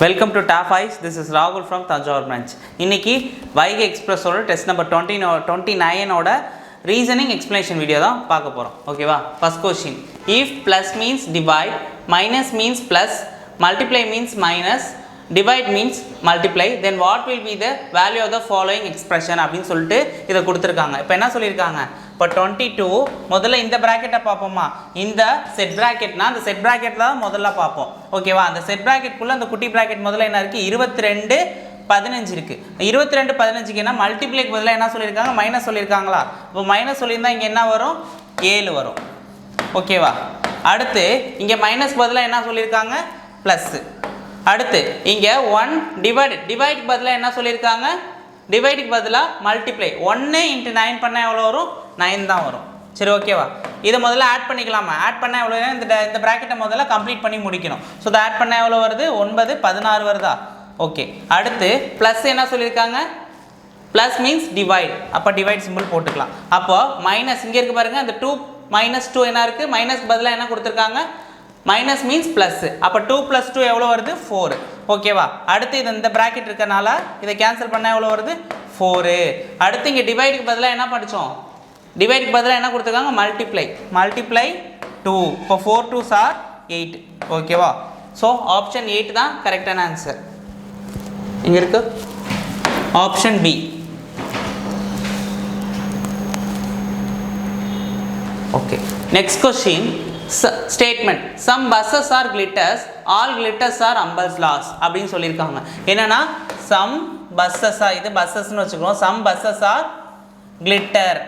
Welcome to TAF Eyes. This is Rahul from Tanjore branch. இன்னைக்கு Vaigai எக்ஸ்பிரஸோட test number 29 ஓட reasoning explanation video தான் பார்க்க போகிறோம். ஓகேவா? First question, if plus means divide, minus means plus, multiply means minus, divide means multiply, then what will be the value of the following expression அப்படின்னு சொல்லிட்டு இதை கொடுத்துருக்காங்க. இப்போ என்ன சொல்லியிருக்காங்க? இப்போ 22 முதல்ல இந்த ப்ராக்கெட்டை பார்ப்போமா? இந்த செட் ப்ராக்கெட்னா அந்த செட் ப்ராக்கெட் தான் முதல்ல பார்ப்போம். ஓகேவா? அந்த செட் ப்ராக்கெட்குள்ளே அந்த குட்டி ப்ராக்கெட் முதல்ல என்ன இருக்குது? 22 15 இருக்குது. 22 15க்கு என்ன மல்டிப்ளைக்கு பதிலாக என்ன சொல்லியிருக்காங்க? மைனஸ் சொல்லியிருக்காங்களா? இப்போ மைனஸ் சொல்லியிருந்தால் இங்கே என்ன வரும்? 7 வரும். ஓகேவா? அடுத்து இங்கே மைனஸ் பதிலாக என்ன சொல்லியிருக்காங்க? ப்ளஸ்ஸு. அடுத்து இங்கே 1 டிவைடுக்கு பதிலாக என்ன சொல்லியிருக்காங்க? டிவைடுக்கு பதிலாக மல்டிப்ளை. 1 × 9 பண்ணால் எவ்வளோ வரும்? 9 தான் வரும். சரி, ஓகேவா? இதை முதல்ல ஆட் பண்ணிக்கலாமா? ஆட் பண்ணால் எவ்வளோ? இந்த ப்ராக்கெட்டை முதல்ல கம்ப்ளீட் பண்ணி முடிக்கணும். ஸோ இதை ஆட் பண்ணால் எவ்வளோ வருது? 9 16 வருதா? ஓகே. அடுத்து ப்ளஸ் என்ன சொல்லியிருக்காங்க? Plus means divide. அப்போ டிவைட் சிம்பிள் போட்டுக்கலாம். அப்போது மைனஸ் இங்கே இருக்குது பாருங்கள், அந்த 2 -2 என்ன இருக்குது? மைனஸ் பதிலாக என்ன கொடுத்துருக்காங்க? Minus means plus. அப்போ 2 + 2 எவ்வளோ வருது? 4. ஓகேவா? அடுத்து இது இந்த ப்ராக்கெட் இருக்கனால இதை கேன்சல் பண்ணால் எவ்வளோ வருது? 4. அடுத்து இங்கே டிவைடுக்கு பதிலாக என்ன படித்தோம்? டிவைடுக்கு பதிலாக என்ன கொடுத்துருக்காங்க? மல்டிப்ளை 2. இப்போ 4 2s are 8. ஓகேவா? ஸோ ஆப்ஷன் 8 தான் கரெக்டான ஆன்சர். இங்கே இருக்கு option B. Okay, next question. Statement, some buses are glitters, all glitters are umbrellas அப்படின்னு சொல்லியிருக்காங்க. என்னன்னா சம் பஸ்ஸஸா, இது பஸ்ஸஸ்ன்னு வச்சுக்கிறோம். Some buses are glitter,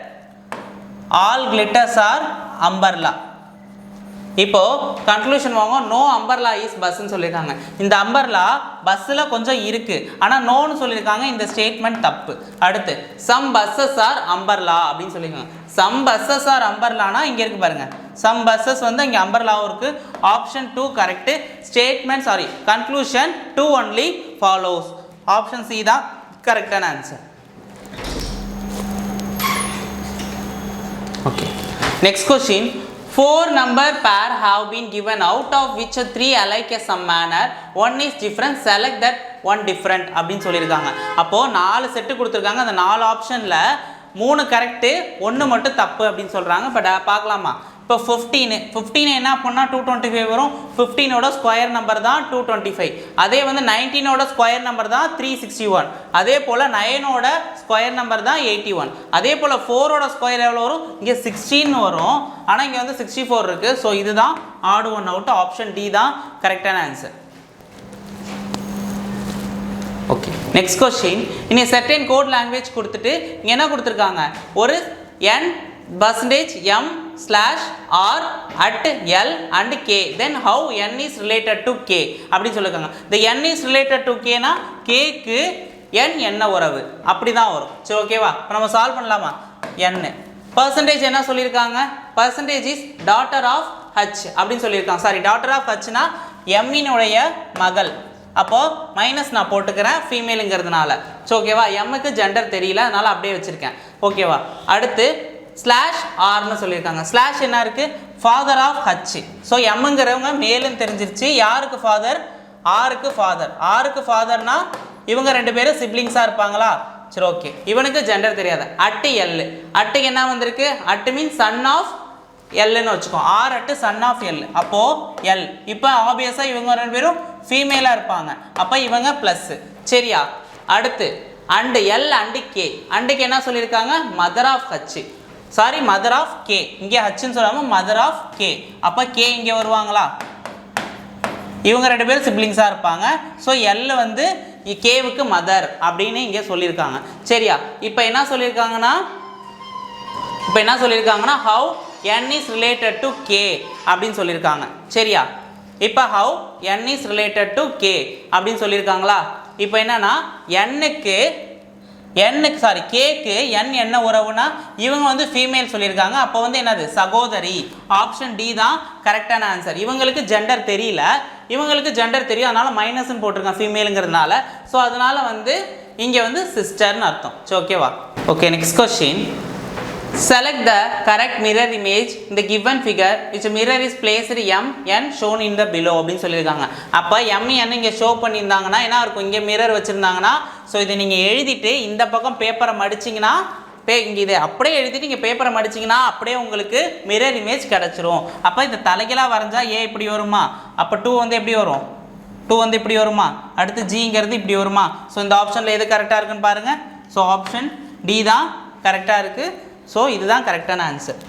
all glitters are umbrella. இப்போ கன்க்ளூஷன் வாங்க, நோ அம்பர்லா இஸ் பஸ்ன்னு சொல்லியிருக்காங்க. இந்த அம்பர்லா பஸ்ஸில் கொஞ்சம் இருக்குது, ஆனால் நோன்னு சொல்லியிருக்காங்க. இந்த ஸ்டேட்மெண்ட் தப்பு. அடுத்து சம் பஸ்ஸஸ் ஆர் அம்பர்லா அப்படின்னு சொல்லியிருக்காங்க. சம் பஸ்ஸஸ் ஆர் அம்பர்லானா இங்கே இருக்குது பாருங்கள், சம் பஸ்ஸஸ் வந்து இங்கே அம்பர்லாவும் இருக்குது. Option 2 correct. Statement conclusion 2 only follows. Option C தான் கரெக்டான answer. Okay, next question. 4 number pair have been given, out of which 3 alike in some manner, 1 is different, select that one different அப்படின்னு சொல்லியிருக்காங்க. அப்போது 4 set கொடுத்துருக்காங்க. அந்த 4 ஆப்ஷனில் 3 correct, 1 மட்டும் தப்பு அப்படின்னு சொல்கிறாங்க. இப்போ பார்க்கலாமா? இப்போ 15 என்ன பண்ணால் 225 வரும். 15ஓட ஸ்கொயர் நம்பர் தான் 225. அதே வந்து 19ஓட ஸ்கொயர் நம்பர் தான் 361. அதே போல் 9ஓட ஸ்கொயர் நம்பர் தான் 81. அதே போல் 4ஓட ஸ்கொயர் எவ்வளோ வரும்? இங்கே 16 வரும், ஆனால் இங்கே வந்து 64 இருக்குது. ஸோ இதுதான் odd one out. Option D தான் கரெக்டான ஆன்சர். Okay, next question. இனி செர்டைன் கோட் லாங்குவேஜ் கொடுத்துட்டு இங்கே என்ன கொடுத்துருக்காங்க? ஒரு n%m/r at l and k, then how n is related to k அப்படின்னு சொல்லியிருக்காங்க. இந்த n is related to k னா kக்கு n என்ன உறவு அப்படி தான் வரும். சரி, ஓகேவா? இப்போ நம்ம சால்வ் பண்ணலாமா? n பர்சன்டேஜ் என்ன சொல்லியிருக்காங்க? Percentage is daughter of h அப்படின்னு சொல்லியிருக்காங்க. சாரி, டாட்டர் ஆஃப் hனா எம்மினுடைய மகள். அப்போது மைனஸ் நான் போட்டுக்கிறேன் ஃபீமேலுங்கிறதுனால. ஸோ ஓகேவா? எம்முக்கு ஜெண்டர் தெரியல, அதனால் அப்படியே வச்சுருக்கேன். ஓகேவா? அடுத்து ஸ்லாஷ் ஆர்னு சொல்லியிருக்காங்க. ஸ்லாஷ் என்ன இருக்குது? Father of H. ஸோ எம்முங்கிறவங்க மேலுன்னு தெரிஞ்சிருச்சு. யாருக்கு ஃபாதர்? ஆருக்கு ஃபாதர். ஆருக்கு ஃபாதர்னா இவங்க 2 பேரும் சிப்ளிங்ஸாக இருப்பாங்களா? சரி, ஓகே. இவனுக்கு ஜெண்டர் தெரியாது. At L. அட்டுக்கு என்ன வந்திருக்கு? அட்டு மீன் சன் ஆஃப் எல்லுன்னு வச்சுக்கோ. R at son of L. அப்போது எல். இப்போ ஆப்வியஸாக இவங்க 2 பேரும் ஃபீமேலாக இருப்பாங்க. அப்போ இவங்க ப்ளஸ்ஸு. சரியா? அடுத்து அண்டு எல் அண்டு கே. அண்டுக்கு என்ன சொல்லியிருக்காங்க? Mother of H. Sorry, mother of K. இங்கே ஹச்சுன்னு சொல்லாமல் மதர் ஆஃப் கே. அப்போ கே இங்கே வருவாங்களா? இவங்க 2 பேரும் சிப்ளிங்ஸாக இருப்பாங்க. ஸோ எல் வந்து கேவுக்கு மதர் அப்படின்னு இங்கே சொல்லியிருக்காங்க. சரியா? இப்போ என்ன சொல்லியிருக்காங்கன்னா how n is related to k அப்படின்னு சொல்லியிருக்காங்க. சரியா? இப்போ how n is related to k அப்படின்னு சொல்லியிருக்காங்களா? இப்போ என்னன்னா கேக்கு n என்ன உறவுனா இவங்க வந்து ஃபீமேல் சொல்லியிருக்காங்க. அப்போ வந்து என்னது? சகோதரி. ஆப்ஷன் டி தான் கரெக்டான ஆன்சர். இவங்களுக்கு ஜெண்டர் தெரியல, இவங்களுக்கு ஜெண்டர் தெரியும், அதனால் மைனஸ்ன்னு போட்டிருக்காங்க ஃபீமேலுங்கிறதுனால. ஸோ அதனால் வந்து இங்கே வந்து சிஸ்டர்னு அர்த்தம். ஸோ ஓகேவா? Okay, next question. Select the correct mirror image in the given figure which mirror is placed M N shown in the below அப்படின்னு சொல்லியிருக்காங்க. அப்போ M N இங்கே ஷோ பண்ணியிருந்தாங்கன்னா என்ன இருக்கும், இங்கே மிரர் வச்சுருந்தாங்கன்னா ஸோ இதை நீங்கள் எழுதிட்டு இந்த பக்கம் பேப்பரை மடிச்சிங்கன்னா இங்கே இதை அப்படியே எழுதிட்டு இங்கே பேப்பரை மடிச்சிங்கன்னா அப்படியே உங்களுக்கு மிரர் இமேஜ் கிடச்சிரும். அப்போ இந்த தலைகளாக வரைஞ்சா ஏ இப்படி வருமா, அப்போ 2 வந்து எப்படி வரும், 2 வந்து இப்படி வருமா, அடுத்து ஜிங்கிறது இப்படி வருமா. ஸோ இந்த ஆப்ஷனில் எது கரெக்டாக இருக்குன்னு பாருங்கள். ஸோ ஆப்ஷன் டி தான் கரெக்டாக இருக்குது. ஸோ இதுதான் கரெக்டான answer.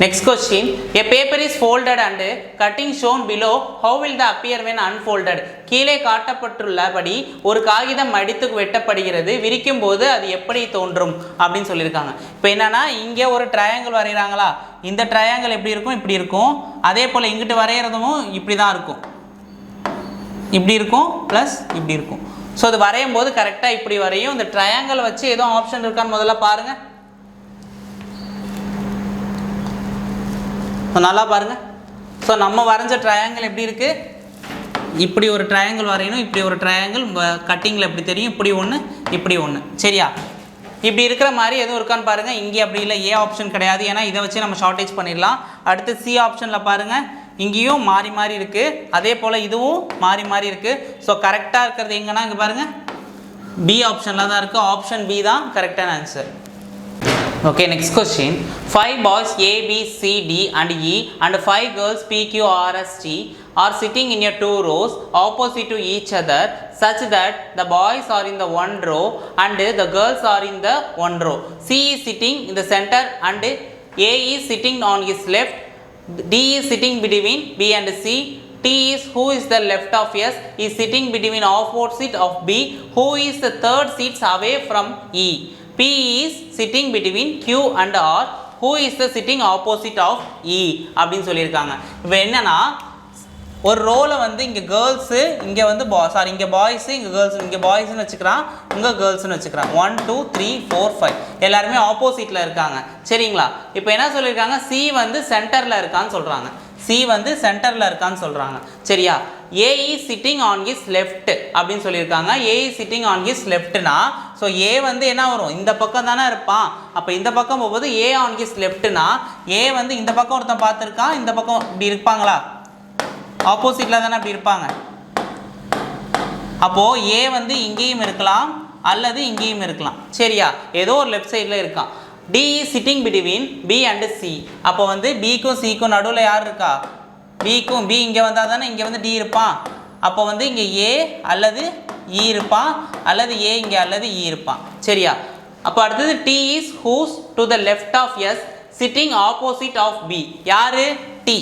Next question, a paper is folded and cutting shown below, how will the appear when unfolded? கீழே காட்டப்பட்டுள்ளபடி ஒரு காகிதம் மடித்து வெட்டப்படுகிறது, விரிக்கும் போது அது எப்படி தோன்றும் அப்படின்னு சொல்லியிருக்காங்க. இப்போ என்னன்னா இங்கே ஒரு ட்ரையாங்கிள் வரைகிறாங்களா, இந்த ட்ரையாங்கிள் எப்படி இருக்கும், இப்படி இருக்கும். அதே போல் இங்கிட்டு வரைகிறதும் இப்படி தான் இருக்கும், இப்படி இருக்கும் ப்ளஸ் இப்படி இருக்கும். ஸோ அது வரையும் போது கரெக்டாக இப்படி வரையும். இந்த ட்ரையாங்கிள் வச்சு எதுவும் ஆப்ஷன் இருக்கான்னு முதல்ல பாருங்கள். நல்லா பாருங்கள். ஸோ நம்ம வரைஞ்ச ட்ரையாங்கிள் எப்படி இருக்குது, இப்படி ஒரு ட்ரையாங்கிள் வரையணும், இப்படி ஒரு ட்ரையாங்கிள் கட்டிங்கில் எப்படி தெரியும், இப்படி ஒன்று இப்படி ஒன்று. சரியா, இப்படி இருக்கிற மாதிரி எதுவும் இருக்கான்னு பாருங்கள். இங்கே அப்படி இல்லை, ஏ ஆப்ஷன் கிடையாது, ஏன்னா இதை வச்சு நம்ம ஷார்ட்டேஜ் பண்ணிடலாம். அடுத்து சி ஆப்ஷனில் பாருங்கள், இங்கேயும் மாறி மாறி இருக்குது, அதே போல் இதுவும் மாறி மாறி இருக்குது. ஸோ கரெக்டாக இருக்கிறது எங்கன்னா இங்கே பாருங்கள், பி ஆப்ஷனில் தான் இருக்குது. ஆப்ஷன் பி தான் கரெக்டான answer. Okay, next question. 5 boys A, B, C, D and E and 5 girls P, Q, R, S, T are sitting in a 2 rows opposite to each other such that the boys are in the 1 row and the girls are in the 1 row. C is sitting in the center and A is sitting on his left. D is sitting between B and C. T is who is the left of S is sitting between opposite of B. Who is the third seats away from E? P is sitting between Q and R. Who is the sitting opposite of E அப்படின்னு சொல்லியிருக்காங்க. இப்போ என்னன்னா ஒரு ரோவில் வந்து இங்கே girls, இங்கே வந்து இங்கே பாய்ஸு, இங்கே கேர்ள்ஸ், இங்கே பாய்ஸ்ன்னு வச்சுக்கிறான், இங்கே கேர்ள்ஸ்னு வச்சுக்கிறான். 1 2 3 4 5 எல்லாருமே ஆப்போசிட்டில் இருக்காங்க. சரிங்களா, இப்போ என்ன சொல்லியிருக்காங்க, சி வந்து சென்டரில் இருக்கான்னு சொல்கிறாங்க, சி வந்து சென்டரில் இருக்கான்னு சொல்கிறாங்க. சரியா, A is sitting on his left அப்படின்னு சொல்லியிருக்காங்க. A is sitting on his லெஃப்ட்னா ஸோ ஏ வந்து என்ன வரும், இந்த பக்கம் தானே இருப்பான். அப்போ இந்த பக்கம் போகும்போது ஏ ஆன் ஹிஸ் லெஃப்ட்னா ஏ வந்து இந்த பக்கம் ஒருத்தன் பார்த்துருக்கான், இந்த பக்கம் இப்படி இருப்பாங்களா, ஆப்போசிட்டில் தானே அப்படி இருப்பாங்க. அப்போது ஏ வந்து இங்கேயும் இருக்கலாம் அல்லது இங்கேயும் இருக்கலாம். சரியா, ஏதோ ஒரு லெஃப்ட் சைடில் இருக்கான். D is sitting between B and C. அப்போ வந்து Bக்கும் Cக்கும் நடுவில் யார் இருக்கா, Bக்கும் B இங்கே வந்தால் தானே இங்கே வந்து D இருப்பான். அப்போ வந்து இங்கே A அல்லது E இருப்பான், அல்லது A இங்கே அல்லது E இருப்பான். சரியா, அப்போ அடுத்தது T is who's to the left of S sitting opposite of B. யார், T.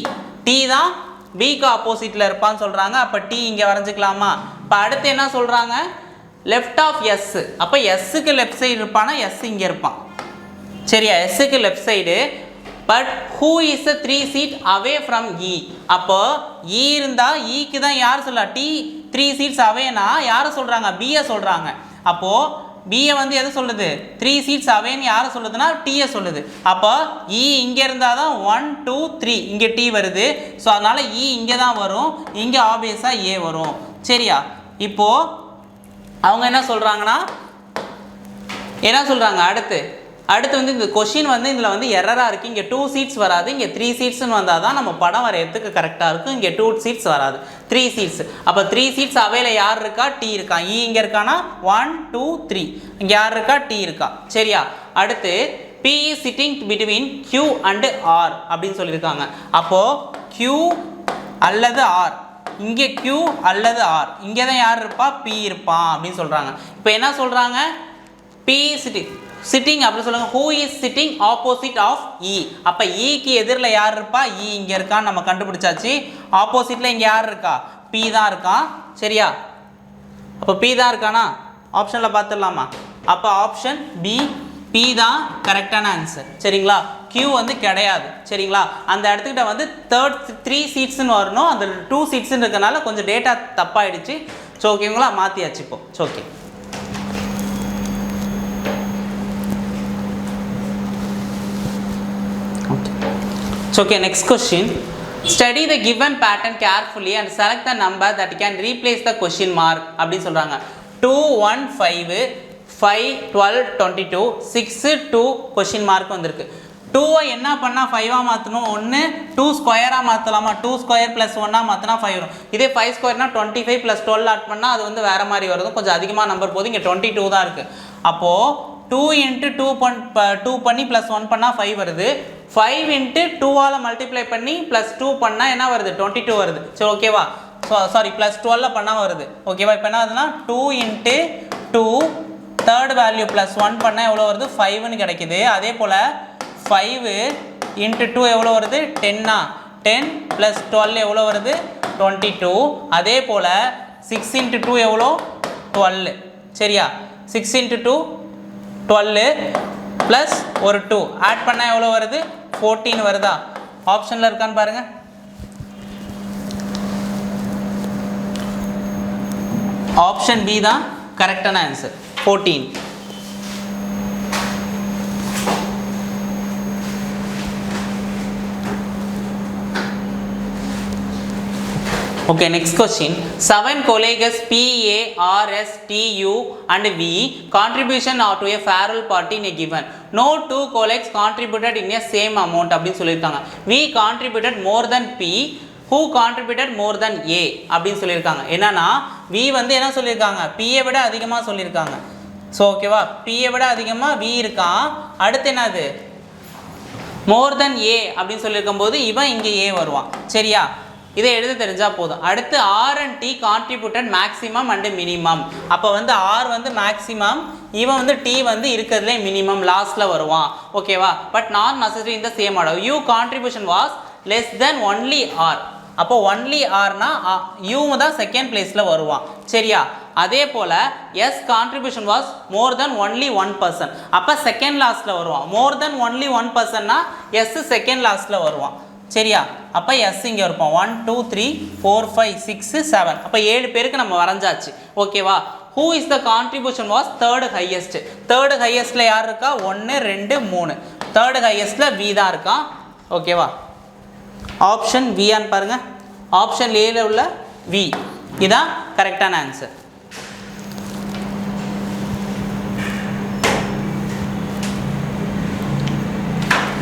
T தான் Bக்கு ஆப்போசிட்டில் இருப்பான்னு சொல்கிறாங்க. அப்போ T இங்கே வரைஞ்சிக்கலாமா. இப்போ அடுத்து என்ன சொல்கிறாங்க, லெஃப்ட் ஆஃப் S. அப்போ Sக்கு லெஃப்ட் சைடு இருப்பானா S இங்கே இருப்பான். சரியா, எஸ்ஸுக்கு left side. But who is the 3 seat away from E. அப்போ இ இருந்தால் இக்கு தான் யார் சொல்லா, டி 3 சீட்ஸ் அவேனா யாரை சொல்கிறாங்க, பியை சொல்கிறாங்க. அப்போது பியை வந்து எதை சொல்லுது, 3 சீட்ஸ் அவேன்னு யாரை சொல்லுதுன்னா டீயை சொல்லுது. அப்போ இ இங்கே இருந்தால் தான் 1 2 3 இங்கே டி வருது. ஸோ அதனால் இ இங்கே தான் வரும், இங்கே ஆப்வியஸாக ஏ வரும். சரியா, இப்போது அவங்க என்ன சொல்கிறாங்கன்னா, என்ன சொல்கிறாங்க, அடுத்து வந்து இந்த கொஷின் வந்து இதில் வந்து எரராக இருக்குது. இங்கே 2 சீட்ஸ் வராது, இங்கே 3 சீட்ஸ்னு வந்தால் தான் நம்ம படம் வரையறதுக்கு கரெக்டாக இருக்கும். இங்கே 2 சீட்ஸ் வராது, 3 சீட்ஸ். அப்போ 3 சீட்ஸ் அவையில் யார் இருக்கா, டி இருக்கா. இ இங்கே இருக்கானா 1 2 3 இங்கே யார் இருக்கா, டி இருக்கா. சரியா, அடுத்து P is sitting between Q and R அப்படின்னு சொல்லியிருக்காங்க. அப்போது Q அல்லது R, இங்கே Q அல்லது R, இங்கே தான் யார் இருப்பா, P இருப்பான் அப்படின்னு சொல்கிறாங்க. இப்போ என்ன சொல்கிறாங்க, P is சிட்டிங் அப்படி சொல்லுங்க. Who is sitting opposite of E. அப்போ இக்கு எதிரில் யார் இருப்பா, இ இங்கே இருக்கான்னு நம்ம கண்டுபிடிச்சாச்சு. ஆப்போசிட்டில் இங்கே யார் இருக்கா, பி தான் இருக்கான். சரியா, அப்போ பி தான் இருக்கானா, ஆப்ஷனில் பார்த்துடலாமா. அப்போ ஆப்ஷன் பி, பி தான் கரெக்டான ஆன்சர். சரிங்களா, கியூ வந்து கிடையாது. சரிங்களா, அந்த இடத்துக்கிட்ட வந்து 3 சீட்ஸ்ன்னு வரணும், அந்த 2 சீட்ஸ்ன்னு இருக்கனால கொஞ்சம் டேட்டா தப்பாயிடுச்சு. ஸோ ஓகேங்களா, மாற்றியாச்சு இப்போ. So okay, okay, next question. Study the given pattern carefully and select the number that can replace the question mark அப்படி சொல்றாங்க. 2 1 5 5 12 22 6 2 கொஸ்டின் மார்க் வந்திருக்கு 2 என்ன பண்ணா 5 மாற்றணும் ஒன்று 2 ஸ்கொயராக மாற்றலாமா 2 ஸ்கொயர் ப்ளஸ் 1 மாற்றினா 5 வரும் இதே 5 ஸ்கொயர்னா 25 ப்ளஸ் 12 ஆட் பண்ணால் அது வந்து வேறு மாதிரி வருது கொஞ்சம் அதிகமாக நம்பர் போது இங்கே 22 தான் இருக்குது அப்போது 2 into 2 பண்ணி ப்ளஸ் 1 பண்ணால் 5 வருது 5 into 2ஆல் மல்டிப்ளை பண்ணி ப்ளஸ் 2 பண்ணால் என்ன வருது 22 வருது சரி ஓகேவா சாரி ப்ளஸ் 12 பண்ணால் வருது ஓகேவா இப்போ என்ன ஆகுதுன்னா 2 into 2 தேர்ட் வேல்யூ ப்ளஸ் 1 பண்ணால் எவ்வளோ வருது 5ன்னு கிடைக்குது அதே போல் 5 into 2 எவ்வளோ வருது 10 10 ப்ளஸ் 12 எவ்வளோ வருது 22 அதே போல் 6 into 2 எவ்வளோ 12 சரியா 6 into 2 12 ப்ளஸ் ஒரு 2 ஆட் பண்ணால் எவ்வளோ வருது 14 வருதா ஆப்ஷனில் இருக்கான்னு பாருங்கள் ஆப்ஷன் பி தான் கரெக்டான answer 14 Okay, next question. 7 colleagues P, A, R, S, T, U and V contribution are to a farewell party in a given. No 2 colleagues contributed in a same amount அப்படின்னு சொல்லியிருக்காங்க. V contributed more than P. Who contributed more than A அப்படின்னு சொல்லியிருக்காங்க. என்னன்னா V வந்து என்ன சொல்லியிருக்காங்க P-ஐ விட அதிகமாக சொல்லியிருக்காங்க. ஸோ ஓகேவா P-ஐ விட அதிகமாக V இருக்கான். அடுத்து என்னது more than A அப்படின்னு சொல்லியிருக்கும் போது இவன் இங்கே A வருவான் சரியா இதை எழுத தெரிஞ்சால் போதும் அடுத்து R and T contributed maximum and minimum அப்போ வந்து R வந்து மேக்ஸிமம் இவன் வந்து T வந்து இருக்கிறதுலே மினிமம் லாஸ்ட்டில் வருவான் ஓகேவா பட் நாட் நெசசரி இந்த same order U contribution was less than only R அப்போ ஒன்லி ஆர்னா U தான் செகண்ட் பிளேஸில் வருவான் சரியா அதே போல் S contribution was more than only 1% அப்போ செகண்ட் லாஸ்ட்டில் வருவான் மோர் தென் ஒன்லி 1%னா எஸ் செகண்ட் லாஸ்ட்டில் வருவான் சரியா அப்போ எஸ் இங்கே இருப்போம் 1 2 3 4 5 6 7 அப்போ 7 பேருக்கு நம்ம வரைஞ்சாச்சு ஓகேவா who is the contribution was third highest third ஹையஸ்ட்டில் யார் இருக்கா 1 2 3 தேர்டு ஹையஸ்ட்டில் வி தான் இருக்கான் ஓகேவா ஆப்ஷன் வியான்னு பாருங்கள் ஆப்ஷன் ஏல உள்ள வி இதான் கரெக்டான answer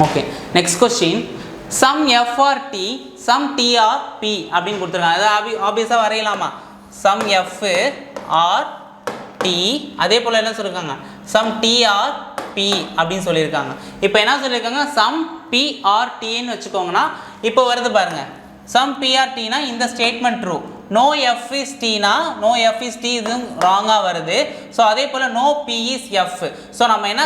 okay next question some F are T some T are P அப்படின்னு கொடுத்துருக்காங்க அதை ஆப்வியஸாக வரையலாமா சம் எஃப் ஆர் டி அதே போல் என்ன சொல்லியிருக்காங்க சம் டி ஆர் பி அப்படின்னு சொல்லியிருக்காங்க இப்போ என்ன சொல்லியிருக்காங்க சம் பி ஆர் டின்னு வச்சுக்கோங்கன்னா இப்போ வருது பாருங்க சம் பி ஆர் டினா இந்த statement true no F is டீனா நோ எஃப் இஸ் டி இது ராங்காக வருது ஸோ அதே போல் no B is F so நம்ம என்ன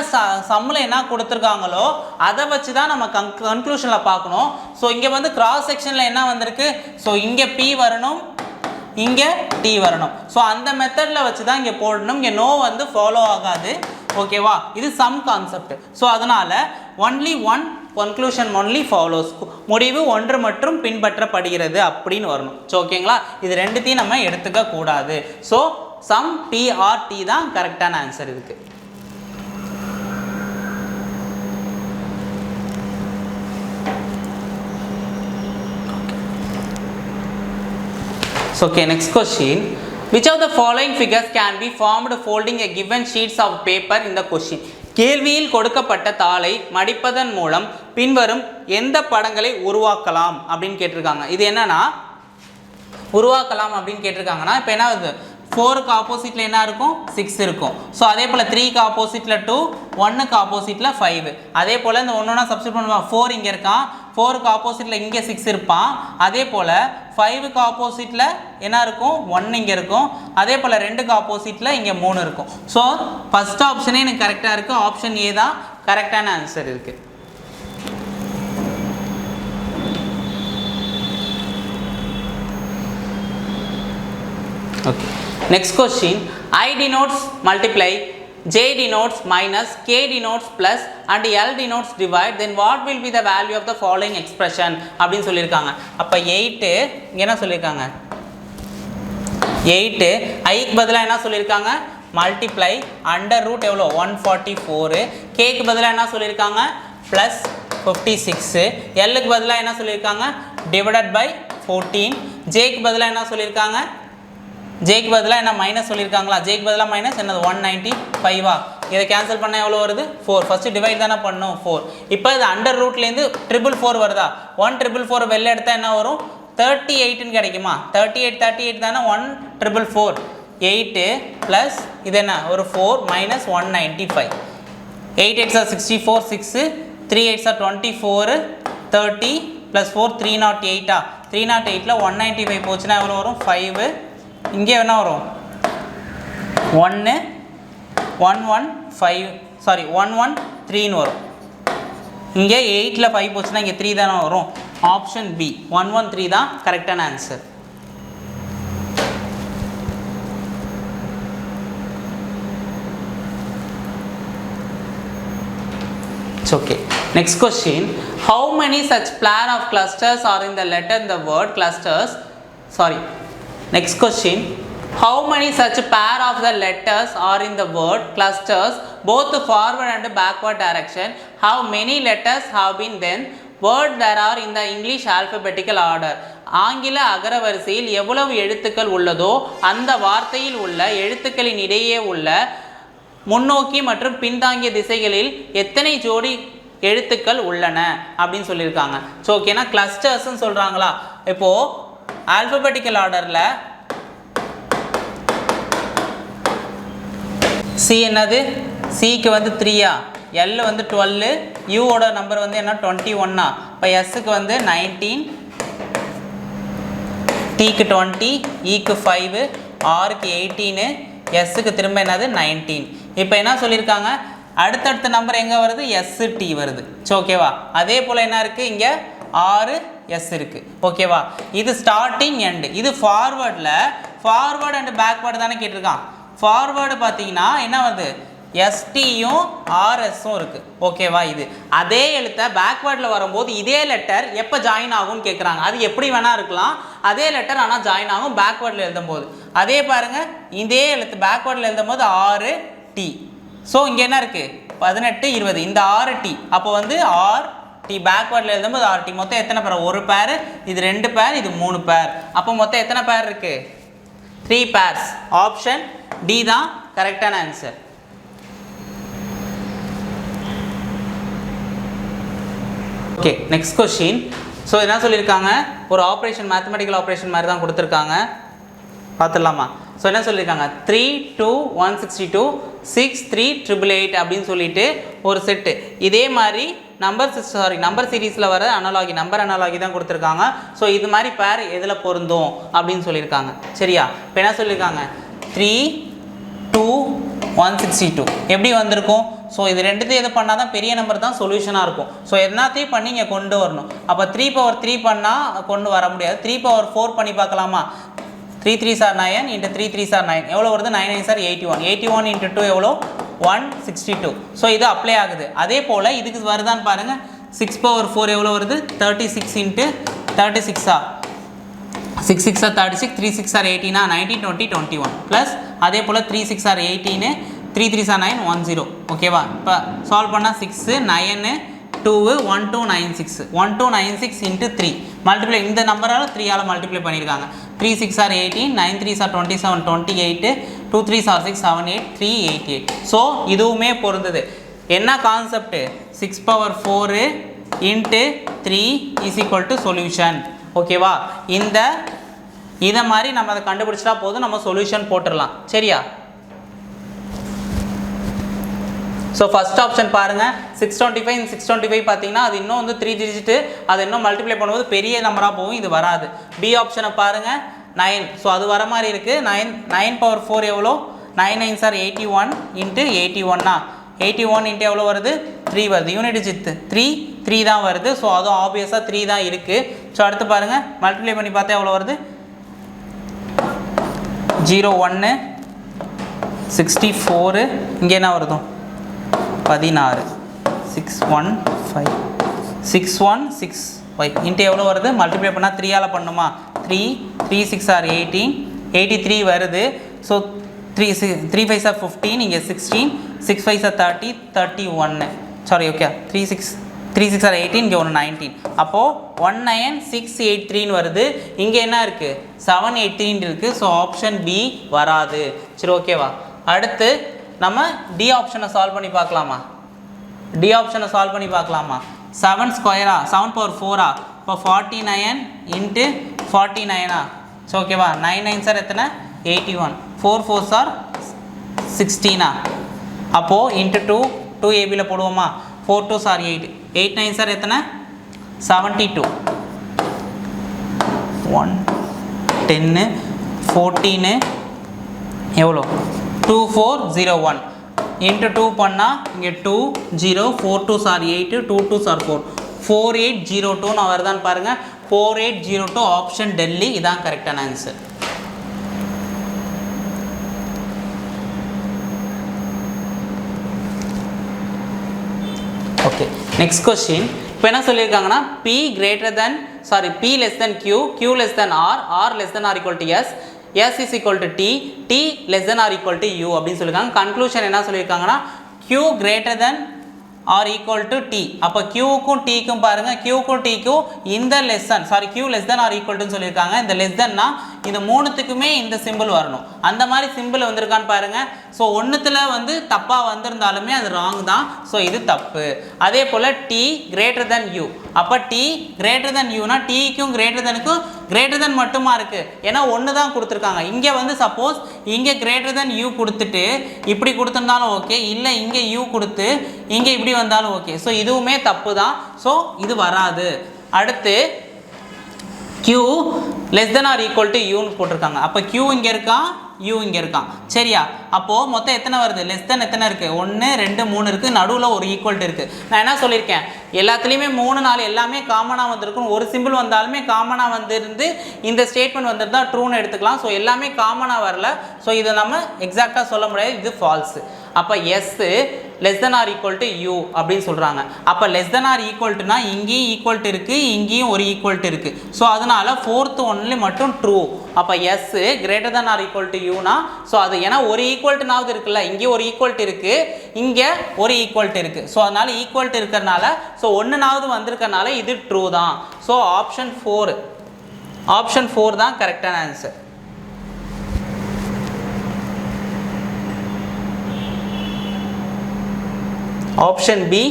சம்மில் என்ன கொடுத்துருக்காங்களோ அதை வச்சு தான் நம்ம கன்க்ளூஷனில் பார்க்கணும் ஸோ இங்கே வந்து கிராஸ் செக்ஷனில் என்ன வந்திருக்கு ஸோ இங்கே பி வரணும் இங்கே டி வரணும் ஸோ அந்த மெத்தடில் வச்சு தான் இங்கே போடணும் இங்கே நோ வந்து ஃபாலோ ஆகாது ஓகேவா இது சம் கான்செப்ட் ஸோ அதனால் only one conclusion only follows முடிவு ஒன்று மற்றும் பின்பற்றப்படுகிறது அப்படின்னு வரணும் ஸோ ஓகேங்களா இது ரெண்டுத்தையும் நம்ம எடுத்துக்க கூடாது ஸோ சம் பிஆர்டி தான் கரெக்டான ஆன்சர் இதுக்கு So, okay, next question. Which of the following figures can be formed folding a given sheets of paper in the question? கேள்வியில் கொடுக்கப்பட்ட தாளை மடிப்பதன் மூலம் பின்வரும் எந்த படங்களை உருவாக்கலாம் அப்படின்னு கேட்டிருக்காங்க இது என்னன்னா உருவாக்கலாம் அப்படின்னு கேட்டிருக்காங்கன்னா இப்போ என்ன ஆகுது 4க்கு ஆப்போசிட்டில் என்ன இருக்கும் 6 இருக்கும் ஸோ அதே போல் 3க்கு ஆப்போசிட்டில் 2 1க்கு ஆப்போசிட்டில் 5 அதே போல் இந்த ஒன்றா சப்ஸ்டிட் பண்ணுவான் 4 இங்கே இருக்கான் 4க்கு ஆப்போசிட்டில் இங்கே 6 இருப்பான் அதே போல் 5க்கு ஆப்போசிட்டில் என்ன இருக்கும் 1 இங்கே இருக்கும் அதே போல் 2க்கு ஆப்போசிட்டில் இங்கே 3 இருக்கும் ஸோ ஃபஸ்ட் ஆப்ஷனே எனக்கு கரெக்டாக இருக்குது ஆப்ஷன் ஏ தான் கரெக்டான ஆன்சர் இருக்குது okay next question I denotes multiply J denotes minus K denotes plus and L denotes divide then what will be the value of the following expression அப்படின்னு சொல்லியிருக்காங்க அப்போ 8 இங்கே என்ன சொல்லியிருக்காங்க 8 ஐக்கு பதிலாக என்ன சொல்லியிருக்காங்க மல்டிப்ளை அண்டர் ரூட் எவ்வளோ 144 கேக்கு பதிலாக என்ன சொல்லியிருக்காங்க ப்ளஸ் 56 எல்லுக்கு பதிலாக என்ன சொல்லியிருக்காங்க டிவைடட் பை 14 ஜேக்கு பதிலாக என்ன சொல்லியிருக்காங்க ஜேக்கு பதிலாக என்ன மைனஸ் சொல்லியிருக்காங்களா, ஜேக்கு பதிலாக மைனஸ் என்னது 195 இதை கேன்சல் பண்ணால் எவ்வளோ வருது 4. ஃபஸ்ட்டு டிவைட் தானே பண்ணணும் 4. இப்போ இது அண்டர் ரூட்லேருந்து 444 வருதா, 144 வெளில எடுத்தால் என்ன வரும் 38ன்னு கிடைக்குமா, 38 தானே 144 8 ப்ளஸ் இது என்ன ஒரு 4 minus 195. 8 8s are 64 6 3 8s are 24 30 plus 4 308 308ல் 195 போச்சுன்னா எவ்வளோ வரும் 5. இங்கே என்ன வரும் 113ன்னு வரும். இங்கே 8ல் 5 போச்சுன்னா இங்கே 3 தானே வரும். ஆப்ஷன் பி 113 தான் கரெக்டான answer. Okay. Next question. How many such pair of clusters are in the letter in the word clusters? Sorry. Next question. How many such pair of the letters are in the word clusters, both forward and backward direction? How many letters have been then? Word there are in the English alphabetical order. ஆங்கில அகரவரிசையில் எவ்வளவு எழுத்துக்கள் உள்ளதோ அந்த வார்த்தையில் உள்ள எழுத்துக்களின் இடையே உள்ள முன்னோக்கி மற்றும் பின்தாங்கிய திசைகளில் எத்தனை ஜோடி எழுத்துக்கள் உள்ளன அப்படின்னு சொல்லியிருக்காங்க. ஸோ ஓகேனா கிளஸ்டர்ஸ்ன்னு சொல்கிறாங்களா. இப்போது ஆல்ஃபபெட்டிக்கல் ஆர்டரில் சி என்னது, சிக்கு வந்து 3 எல் வந்து 12, யூவோட நம்பர் வந்து என்ன 21. இப்போ எஸ்ஸுக்கு வந்து 19, டிக்கு 20, ஈக்கு 5, ஆருக்கு 18, எஸ்ஸுக்கு திரும்ப என்னது 19. இப்போ என்ன சொல்லியிருக்காங்க, அடுத்தடுத்த நம்பர் எங்கே வருது எஸ்டி வருது. ஸோ ஓகேவா, அதே போல் என்ன இருக்குது இங்கே 6 எஸ் இருக்குது. ஓகேவா, இது ஸ்டார்டிங் எண்டு. இது ஃபார்வேர்டில் ஃபார்வேர்டு அண்ட் பேக்வேர்டு தானே கேட்டிருக்கான். ஃபார்வேர்டு பார்த்தீங்கன்னா என்ன வருது எஸ்டியும் ஆர்எஸும் இருக்குது. ஓகேவா, இது அதே எழுத்தை பேக்வேர்டில் வரும்போது இதே லெட்டர் எப்போ ஜாயின் ஆகும்னு கேட்குறாங்க. அது எப்படி வேணால் இருக்கலாம், அதே லெட்டர் ஆனால் ஜாயின் ஆகும் பேக்வேர்டில் எழுதும்போது. அதே பாருங்கள், இதே எழுத்து பேக்வேர்டில் எழுதும்போது 6 டி. ஸோ இங்கே என்ன இருக்குது 18 20, இந்த 6 டி. அப்போ வந்து ஆர் டி பேக்வேர்டில் எழுதும்போது 6 டி. மொத்தம் எத்தனை பேர், ஒரு பேர், இது 2 பேர், இது 3 பேர். அப்போ மொத்தம் எத்தனை பேர் இருக்குது 3 பேர்ஸ். ஆப்ஷன் டி தான் கரெக்டான answer. Okay, next question. So என்ன சொல்லியிருக்காங்க, ஒரு ஆப்ரேஷன் மேத்தமெட்டிக்கல் ஆப்ரேஷன் மாதிரி தான் கொடுத்துருக்காங்க, பார்த்துடலாமா. ஸோ என்ன சொல்லியிருக்காங்க 3 2 162 6 3 888 அப்படின்னு சொல்லிட்டு ஒரு செட்டு. இதே மாதிரி நம்பர் சீரீஸில் வர அனலாகி நம்பர் அனலாகி தான் கொடுத்துருக்காங்க. ஸோ இது மாதிரி பேர் எதில் பொருந்தும் அப்படின்னு சொல்லியிருக்காங்க. சரியா, இப்போ என்ன சொல்லியிருக்காங்க 3 2 162 எப்படி வந்திருக்கும். ஸோ இது ரெண்டுத்தையும் எது பண்ணால் தான் பெரிய நம்பர் தான் சொல்யூஷனாக இருக்கும். ஸோ எல்லாத்தையும் பண்ணி இங்கே கொண்டு வரணும். அப்போ 3/3 பண்ணால் கொண்டு வர முடியாது. 3/4 பண்ணி பார்க்கலாமா. 3 3s are 9 into 3 3s are 9 எவ்வளோ வருது, 9 9s are 81. 81 into 2 எவ்வளோ 162. ஸோ இது அப்ளை ஆகுது. அதே போல் இதுக்கு வருதான்னு பாருங்கள். 6/4 எவ்வளோ வருது 36 into 36 6 6 are 36, 3 6 are 18, 19 20 21 ப்ளஸ் அதே போல் 3 6 are 18, 3 3s are 9 10. ஓகேவா, இப்போ சால்வ் பண்ணால் 6 9 2 1296 1296 into 3 மல்டிப்ளை இந்த நம்பரால் 3ஆல் மல்டிப்ளை பண்ணியிருக்காங்க. 3 6 are 18, 9 3s are 27 28, 2 3s are 6 7 8 388. So இதுவுமே பொருந்தது. என்ன concept 6/4 into 3 is equal to solution. ஓகேவா, இதை மாதிரி நம்ம அதை கண்டுபிடிச்சிட்டா போதும், நம்ம சொல்யூஷன் போட்டுடலாம். சரியா, ஸோ ஃபஸ்ட் ஆப்ஷன் பாருங்கள் 625 625 பார்த்தீங்கன்னா அது இன்னும் வந்து 3 டிஜிட்டு, அதை இன்னும் மல்டிப்ளை பண்ணும்போது பெரிய நம்பராக போகும், இது வராது. பி ஆப்ஷனை பாருங்கள் 9. ஸோ அது வர மாதிரி இருக்குது. 9/4 எவ்வளோ 9 9s are 81 into 81 81 into எவ்வளோ வருது 3 வருது. யூனிட் டிஜிட் 3 தான் வருது. ஸோ அதுவும் ஆப்வியஸாக 3 தான் இருக்குது. ஸோ அடுத்து பாருங்கள் மல்டிப்ளை பண்ணி பார்த்தா எவ்வளோ வருது 0 1 64. இங்கே என்ன வருதோ 16 6 1 5 6 1 6 5 இன்ட்டு எவ்வளோ வருது மல்டிப்ளை பண்ணால் 3ஆல் பண்ணுமா 3 3 6 are 18 83 வருது. ஸோ 3 5s are 15, இங்கே 16 6 5s are 30 31. Sorry okay 3 6 3 6 are 18, இங்கே ஒன்று 19. அப்போது 19683 வருது. இங்கே என்ன இருக்குது 783 இருக்குது. ஸோ ஆப்ஷன் பி வராது. சரி ஓகேவா. அடுத்து நம்ம டி ஆப்ஷனை சால்வ் பண்ணி பார்க்கலாமா? டி ஆப்ஷனை சால்வ் பண்ணி பார்க்கலாமா? 7 ஸ்கொயரா 7 பவர் 4ஆ? இப்போ 49 இன்ட்டு 49ஆ? ஸோ ஓகேவா. 9 9 சார் எத்தனை 81, 4 4 சார் 16ஆ? அப்போது இன்ட்டு 2 ஏபியில் போடுவோமா? 4 2 சார் 8, 8 9 சார் எத்தனை 72, 1 10 14 எவ்வளோ 2401 இன்ட்டு 2 பண்ணால் இங்கே 2 0 4 2 சார் 8, 2 2 சார் 4, 4802 நான் வருதான்னு பாருங்கள். 4802 ஆப்ஷன் டெல்லி இதான் கரெக்டான ஆன்சர். Okay next question. இப்போ என்ன சொல்லியிருக்காங்கன்னா P greater than P less than Q, Q less than R less than or equal to S, S is equal to T less than or equal to U அப்படின்னு சொல்லியிருக்காங்க. Conclusion என்ன சொல்லியிருக்காங்கன்னா Q greater than or equal to T. அப்போ Qக்கும் Tக்கும் பாருங்கள், Qக்கும் Tக்கும் இந்த lesson Q less than or equal to சொல்லியிருக்காங்க. இந்த less தன்னா இந்த மூணுத்துக்குமே இந்த சிம்பிள் வரணும். அந்த மாதிரி சிம்பிள் வந்திருக்கான்னு பாருங்கள். ஸோ ஒன்றுத்தில் வந்து தப்பாக வந்திருந்தாலுமே அது ராங் தான். ஸோ இது தப்பு. அதே போல் T greater than U. அப்போ T greater than Uனா Tக்கும் greater than மட்டுமா இருக்குது. ஏன்னா ஒன்று தான் கொடுத்துருக்காங்க. இங்கே வந்து சப்போஸ் இங்கே greater than U கொடுத்துட்டு இப்படி கொடுத்துருந்தாலும் ஓகே, இல்லை இங்கே U கொடுத்து இங்கே இப்படி வந்தாலும் ஓகே. ஸோ இதுவுமே தப்பு தான். ஸோ இது வராது. அடுத்து Q less than or equal to Uன்னு போட்டிருக்காங்க. அப்போ Q இங்கே இருக்கான், U இங்கே இருக்கான். சரியா? அப்போது மொத்தம் எத்தனை வருது? லெஸ் தென் எத்தனை இருக்குது? 1 2 3 இருக்குது. நடுவில் ஒரு ஈக்குவல்ட்டு இருக்குது. நான் என்ன சொல்லியிருக்கேன், எல்லாத்துலேயுமே 3 4 எல்லாமே காமனாக வந்திருக்கும். ஒரு சிம்பிள் வந்தாலுமே காமனாக வந்துருந்து இந்த ஸ்டேட்மெண்ட் வந்துருந்தால் ட்ரூன்னு எடுத்துக்கலாம். ஸோ எல்லாமே காமனாக வரல. ஸோ இதை நம்ம எக்ஸாக்டாக சொல்ல முடியாது, இது ஃபால்ஸு. அப்போ S less than or equal to U அப்படின்னு சொல்கிறாங்க. அப்போ லெஸ் தென் ஆர் ஈக்குவல்ட்டுனா இங்கேயும் ஈக்குவல்ட்டு இருக்குது, இங்கேயும் ஒரு ஈக்குவல்ட்டு இருக்குது. ஸோ அதனால் 4th ஒன்லி மட்டும் ட்ரூ. அப்போ S greater than or equal to யூனா, ஸோ அது ஏன்னா ஒரு ஈக்குவல்ட்டுனாவது இருக்குல்ல, இங்கே ஒரு ஈக்குவல்ட்டு இருக்குது, இங்கே ஒரு ஈக்குவல்ட்டு இருக்குது. ஸோ அதனால் ஈக்குவல்ட்டு இருக்கிறனால ஸோ ஒன்றுனாவது வந்திருக்கனால இது ட்ரூ தான். ஸோ ஆப்ஷன் 4 தான் கரெக்டான ஆன்சர். ஆப்ஷன் பி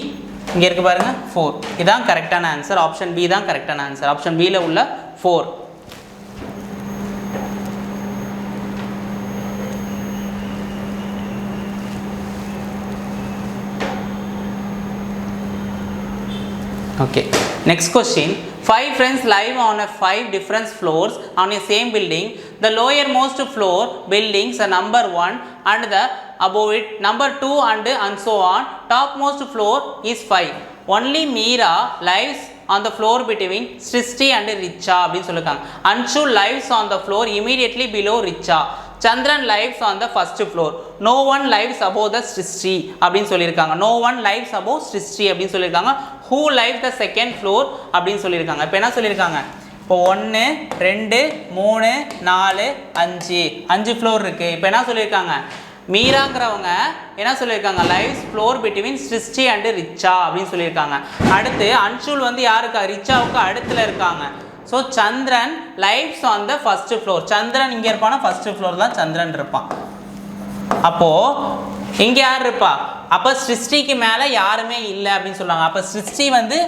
இங்கே இருக்கு பாருங்க 4 இதான் கரெக்டான ஆன்சர். ஆப்ஷன் பி தான் கரெக்டான ஆன்சர். ஆப்ஷன் பியில் உள்ள 4. Okay, next question. 5 friends live on a 5 different floors on a same building. The lowermost floor buildings are number 1 and the above it number 2 and so on. Topmost floor is 5. Only Meera lives on the floor between Srishti and Richa அப்படின்னு சொல்லிருக்காங்க. Anshu lives on the floor immediately below Richa. Chandran lives on the first floor. No one lives above the Srishti அப்படின்னு சொல்லியிருக்காங்க. No one lives above Srishti அப்படின்னு சொல்லியிருக்காங்க. Who lives the second floor அப்படின்னு சொல்லியிருக்காங்க. இப்போ என்ன சொல்லியிருக்காங்க, இப்போ 1 2 3 4 5 ஃப்ளோர் இருக்குது. இப்போ என்ன சொல்லியிருக்காங்க, மீராங்கிறவங்க என்ன சொல்லியிருக்காங்க, lives floor between Srishti and Richa அப்படின்னு சொல்லியிருக்காங்க. அடுத்து அன்ஷுல் வந்து யாருக்கா, ரிச்சாவுக்கு அடுத்துல இருக்காங்க. So Chandran lives on the first floor. Chandran இங்கே இருப்பானா, ஃபர்ஸ்ட் ஃப்ளோர் தான் சந்திரன் இருப்பான். அப்போது இங்கே யார் இருப்பா, அப்போ சிருஷ்டிக்கு மேலே யாருமே இல்லை அப்படின்னு சொல்லுவாங்க. அப்போ சிருஷ்டி வந்து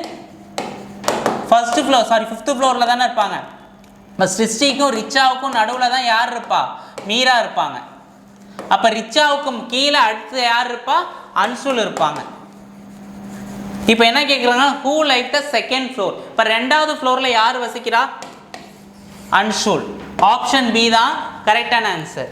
ஃபர்ஸ்ட் ஃப்ளோர் ஃபிஃப்த் ஃப்ளோரில் தானே இருப்பாங்க. இப்போ சிருஷ்டிக்கும் ரிச்சாவுக்கும் நடுவில் தான் யார் இருப்பா, மீரா இருப்பாங்க. அப்போ ரிச்சாவுக்கும் கீழே அடுத்து யார் இருப்பா, அன்சுல் இருப்பாங்க. இப்போ என்ன கேட்குறாங்க, who like the second floor. இப்போ ரெண்டாவது ஃப்ளோரில் யார் வசிக்கிறா, அன்சுல். ஆப்ஷன் பி தான் கரெக்டான ஆன்சர்.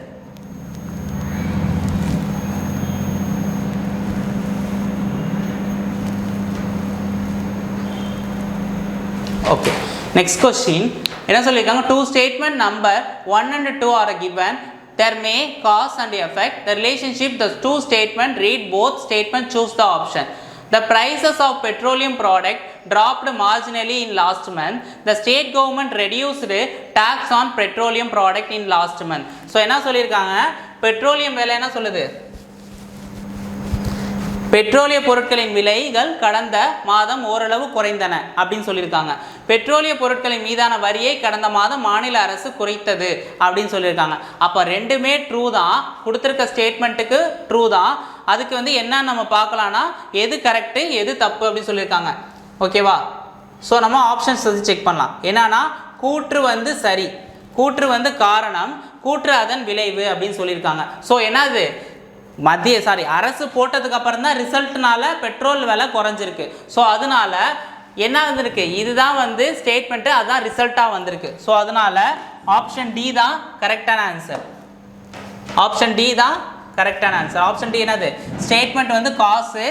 ஓகே, நெக்ஸ்ட் கொஸ்டின் என்ன சொல்லியிருக்காங்க, two statement number 1 and 2 are given. There may cause and effect. The relationship, the two statement, read both statement, choose the option. The prices of petroleum product dropped marginally in last month. The state government reduced tax on petroleum product in last month. So என்ன சொல்லியிருக்காங்க, petroleum விலை என்ன சொல்லுது, பெட்ரோலிய பொருட்களின் விலைகள் கடந்த மாதம் ஓரளவு குறைந்தன அப்படின்னு சொல்லியிருக்காங்க. பெட்ரோலிய பொருட்களின் மீதான வரியை கடந்த மாதம் மாநில அரசு குறைத்தது அப்படின்னு சொல்லியிருக்காங்க. அப்போ ரெண்டுமே ட்ரூ தான், கொடுத்துருக்க ஸ்டேட்மெண்ட்டுக்கு ட்ரூ தான். அதுக்கு வந்து என்ன நம்ம பார்க்கலான்னா எது கரெக்டு எது தப்பு அப்படின்னு சொல்லியிருக்காங்க. ஓகேவா? ஸோ நம்ம ஆப்ஷன்ஸ் வந்து செக் பண்ணலாம். என்னன்னா கூற்று வந்து சரி, கூற்று வந்து காரணம், கூற்று அதன் விளைவு அப்படின்னு சொல்லியிருக்காங்க. ஸோ என்னது அரசு போட்டதுக்கு அப்புறம் தான் ரிசல்ட்னால பெட்ரோல் விலை குறைஞ்சிருக்கு. ஸோ அதனால என்ன வந்திருக்கு, இதுதான் வந்து ஸ்டேட்மெண்ட்டு, அதுதான் ரிசல்ட்டாக வந்திருக்கு. ஸோ அதனால ஆப்ஷன் டி தான் கரெக்டான ஆன்சர். ஆப்ஷன் டி தான் கரெக்டான ஆன்சர். ஆப்ஷன் டி என்னது, ஸ்டேட்மெண்ட் வந்து காசு,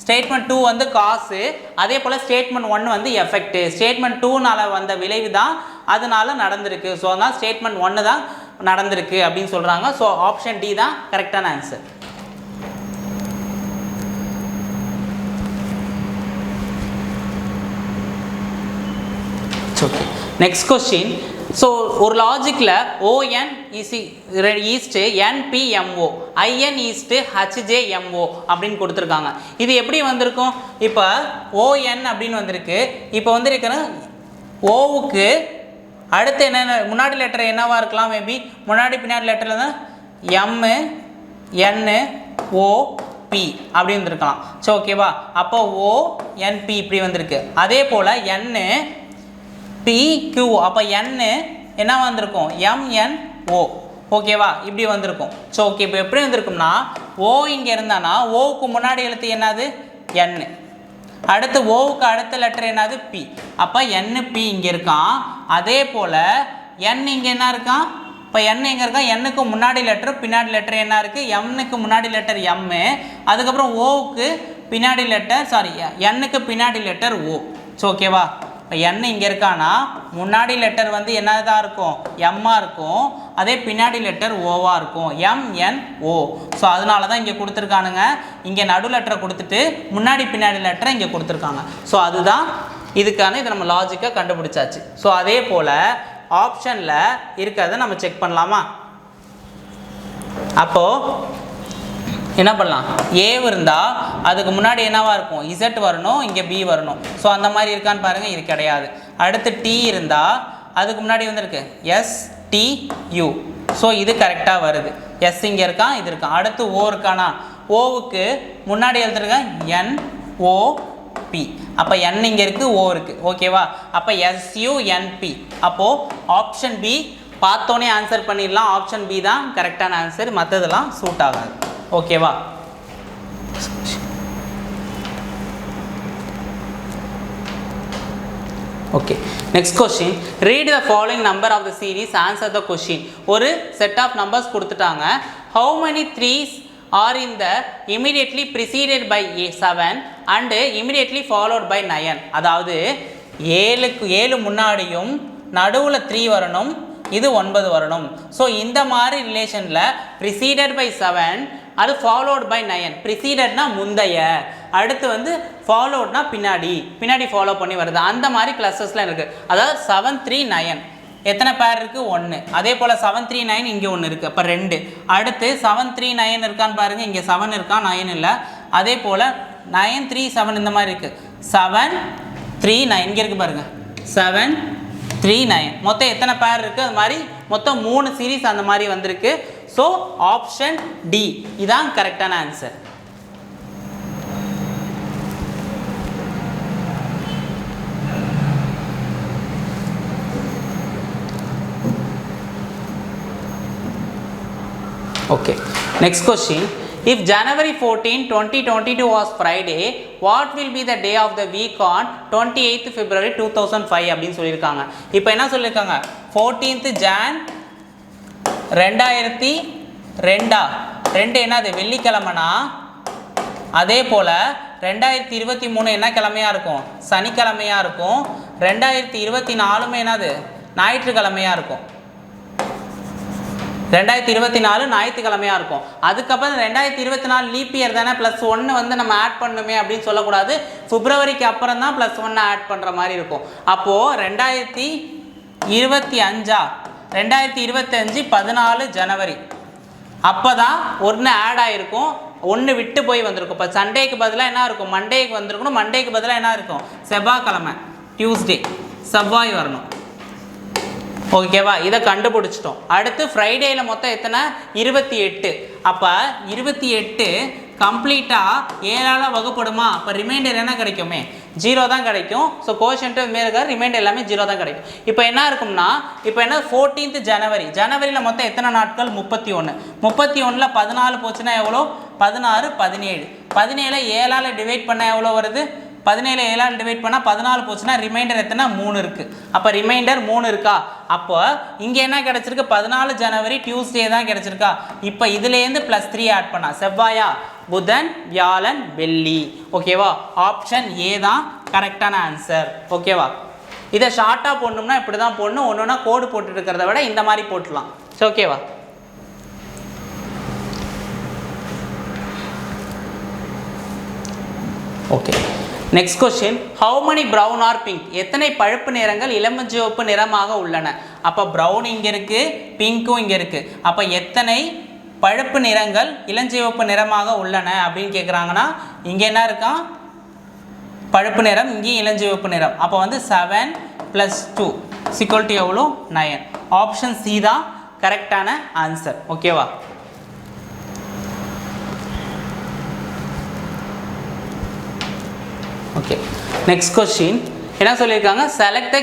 ஸ்டேட்மெண்ட் 2 வந்து காசு, அதே போல் ஸ்டேட்மெண்ட் 1 வந்து எஃபெக்ட். ஸ்டேட்மெண்ட் 2னால வந்த விளைவு தான் அதனால நடந்திருக்கு. ஸோ அதனால் ஸ்டேட்மெண்ட் 1 தான் நடந்திருக்கு அப்படின்னு சொல்கிறாங்க. ஸோ ஆப்ஷன் டி தான் கரெக்டான answer. Okay, next question. So ஒரு லாஜிக்கில் ON east NPMO, IN east HJMO அப்படின்னு கொடுத்துருக்காங்க. இது எப்படி வந்திருக்கும், இப்போ ON அப்படின்னு வந்திருக்கு. இப்போ வந்திருக்கிற ஓவுக்கு அடுத்து என்னென்ன முன்னாடி லெட்டர் என்னவா இருக்கலாம், மேபி முன்னாடி பின்னாடி லெட்டரில் தான் MNOP அப்படி வந்துருக்கலாம். ஸோ ஓகேவா? அப்போ ONP இப்படி வந்திருக்கு. அதே போல் NPQ, அப்போ N என்ன வந்திருக்கும், MNO. ஓகேவா? இப்படி வந்திருக்கும். ஸோ ஓகே, இப்போ எப்படி வந்திருக்கும்னா O இங்கே இருந்தானா ஓவுக்கு முன்னாடி எழுத்து என்னது N, அடுத்து ஓவுக்கு அடுத்த லெட்டர் என்னது P. அப்போ NP இங்கே இருக்கான். அதே போல் N இங்கே என்ன இருக்கான், இப்போ N எங்கே இருக்கான், Nக்கு முன்னாடி லெட்டர் பின்னாடி லெட்டர் என்ன இருக்குது, Mக்கு முன்னாடி லெட்டர் M, அதுக்கப்புறம் ஓவுக்கு பின்னாடி லெட்டர் Nக்கு பின்னாடி லெட்டர் O. ஸோ ஓகேவா? இப்போ N இங்கே இருக்கானா முன்னாடி லெட்டர் வந்து என்னதான் இருக்கும், M-ஆக இருக்கும், அதே பின்னாடி லெட்டர் ஓவாக இருக்கும், MNO. ஸோ அதனால தான் இங்கே கொடுத்துருக்கானுங்க. இங்கே நடு லெட்டரை கொடுத்துட்டு முன்னாடி பின்னாடி லெட்டரை இங்கே கொடுத்துருக்காங்க. ஸோ அதுதான் இதுக்கான இதை நம்ம லாஜிக்காக கண்டுபிடிச்சாச்சு. ஸோ அதே போல் ஆப்ஷனில் இருக்கிறத நம்ம செக் பண்ணலாமா? அப்போது என்ன பண்ணலாம், ஏ இருந்தால் அதுக்கு முன்னாடி என்னவா இருக்கும், இசட் வரணும், இங்கே பி வரணும். ஸோ அந்த மாதிரி இருக்கான்னு பாருங்கள், இது கிடையாது. அடுத்து டி இருந்தால் அதுக்கு முன்னாடி வந்துருக்கு STU. ஸோ இது கரெக்டாக வருது. எஸ் இங்கே இருக்கான், இது இருக்கான். அடுத்து ஓ இருக்கானா, ஓவுக்கு முன்னாடி எழுதுருக்கேன் NOP. அப்போ N இங்கே இருக்குது, ஓ இருக்குது. ஓகேவா? அப்போ SUNP. அப்போது ஆப்ஷன் பி பார்த்தோன்னே ஆன்சர் பண்ணிடலாம். ஆப்ஷன் பி தான் கரெக்டான ஆன்சர், மற்றதெல்லாம் சூட் ஆகாது. ஓகேவா? Okay, next question. Read the following number of the series, answer the question. ஒரு செட் ஆஃப் நம்பர்ஸ் கொடுத்துட்டாங்க. How many 3s are in the immediately preceded by 7 and immediately followed by 9. அதாவது 7 முன்னாடியும் நடுவில் 3 வரணும், இது 9 வரணும். ஸோ இந்த மாதிரி ரிலேஷனில் ப்ரிசீடட் பை 7 அது ஃபாலோட் பை 9. ப்ரிசீடட்னா முந்தைய, அடுத்து வந்து ஃபாலோட்னா பின்னாடி ஃபாலோ பண்ணி வருது. அந்த மாதிரி கிளஸ்டர்ஸ்லாம் இருக்குது. அதாவது 7 3 9 எத்தனை பேர் இருக்குது, 1. அதே போல் 7 3 9 இங்கே 1 இருக்குது, அப்போ 2. அடுத்து 7 3 9 இருக்கான்னு பாருங்கள், இங்கே 7 இருக்கா, 9 இல்லை. அதே போல் 9 3 7 இந்த மாதிரி இருக்குது. 7 3 9 இங்கே இருக்குது பாருங்கள், 7 3 9 மொத்தம் எத்தனை பேர் இருக்குது, அது மாதிரி மொத்தம் 3 சீரீஸ் அந்த மாதிரி வந்திருக்கு. ஸோ ஆப்ஷன் டி இதான் கரெக்டான answer. Okay, next question. If January 14, 2022 was Friday, what will be the day of the week on 28th February 2005 அப்படின்னு சொல்லியிருக்காங்க. இப்போ என்ன சொல்லியிருக்காங்க, 14th Jan 2002 என்னது வெள்ளிக்கிழமைனா, அதே போல் 2023 என்ன கிழமையாக இருக்கும், சனிக்கிழமையாக இருக்கும். 2024 என்னது ஞாயிற்றுக்கிழமையாக இருக்கும். 2024 ஞாயிற்றுக்கிழமையாக இருக்கும். அதுக்கப்புறம் 2024 லீப் இயர் தானே, +1 வந்து நம்ம ஆட் பண்ணுமே அப்படின்னு சொல்லக்கூடாது. பிப்ரவரிக்கு அப்புறம் தான் +1 ஆட் பண்ணுற மாதிரி இருக்கும். அப்போது 2025 14 ஜனவரி அப்போ தான் 1 ஆட் ஆகிருக்கும். ஒன்று விட்டு போய் வந்திருக்கும். இப்போ சண்டேக்கு பதிலாக என்ன இருக்கும், மண்டேக்கு வந்திருக்கணும். மண்டேக்கு பதிலாக என்ன இருக்கும், செவ்வாய்க்கிழமை, டியூஸ்டே, செவ்வாய் வரணும். ஓகேவா, இதை கண்டுபிடிச்சிட்டோம். அடுத்து ஃப்ரைடேயில் மொத்தம் எத்தனை, 28. அப்போ 28 கம்ப்ளீட்டாக 7ஆல் வகுப்படுமா? அப்போ ரிமைண்டர் என்ன கிடைக்குமே, 0 தான் கிடைக்கும். ஸோ கோஷன்ட்டு மேலே இருக்க ரிமைண்டர் எல்லாமே 0 தான் கிடைக்கும். இப்போ என்ன இருக்கும்னா, இப்போ என்ன 14th ஜனவரி, ஜனவரியில் மொத்தம் எத்தனை நாட்கள், 31. 31ல் 14 போச்சுன்னா எவ்வளோ, 16, 17. 17 7ஆல் டிவைட் பண்ணால் எவ்வளோ வருது, 17 7ஆல் டிவைட் பண்ணால் 14 போச்சுன்னா ரிமைண்டர் எத்தனை, 3 இருக்குது. அப்போ ரிமைண்டர் 3 இருக்கா? அப்போ இங்கே என்ன கிடச்சிருக்கு, 14 ஜனவரி டியூஸ்டே தான் கிடச்சிருக்கா? இப்போ இதுலேருந்து +3 ஆட் பண்ணா செவ்வாயா, புதன், வியாழன், வெள்ளி. ஓகேவா, ஆப்ஷன் ஏ தான் கரெக்டான ஆன்சர். ஓகேவா, இதை ஷார்ட்டாக போடணும்னா இப்படி தான் போடணும். ஒன்று ஒன்றா கோடு போட்டு இருக்கிறத விட இந்த மாதிரி போட்டுலாம். ஸோ ஓகேவா. Okay, next question, how many brown or pink, எத்தனை பழுப்பு நிறங்கள் இளமஞ்சிவப்பு நிறமாக உள்ளன? அப்போ ப்ரௌன் இங்கே இருக்குது, பிங்க்கும் இங்கே இருக்குது. அப்போ எத்தனை பழுப்பு நிறங்கள் இளஞ்சிவப்பு நிறமாக உள்ளன அப்படின்னு கேட்குறாங்கன்னா, இங்கே என்ன இருக்கான், பழுப்பு நிறம், இங்கேயும் இளஞ்சிவப்பு நிறம். அப்போ வந்து 7 + 2 = எவ்வளோ, 9. ஆப்ஷன் சி தான் கரெக்டான ஆன்சர். ஓகேவா. ஓகே, நெக்ஸ்ட் கொஸ்டின் என்ன சொல்லியிருக்காங்க, select the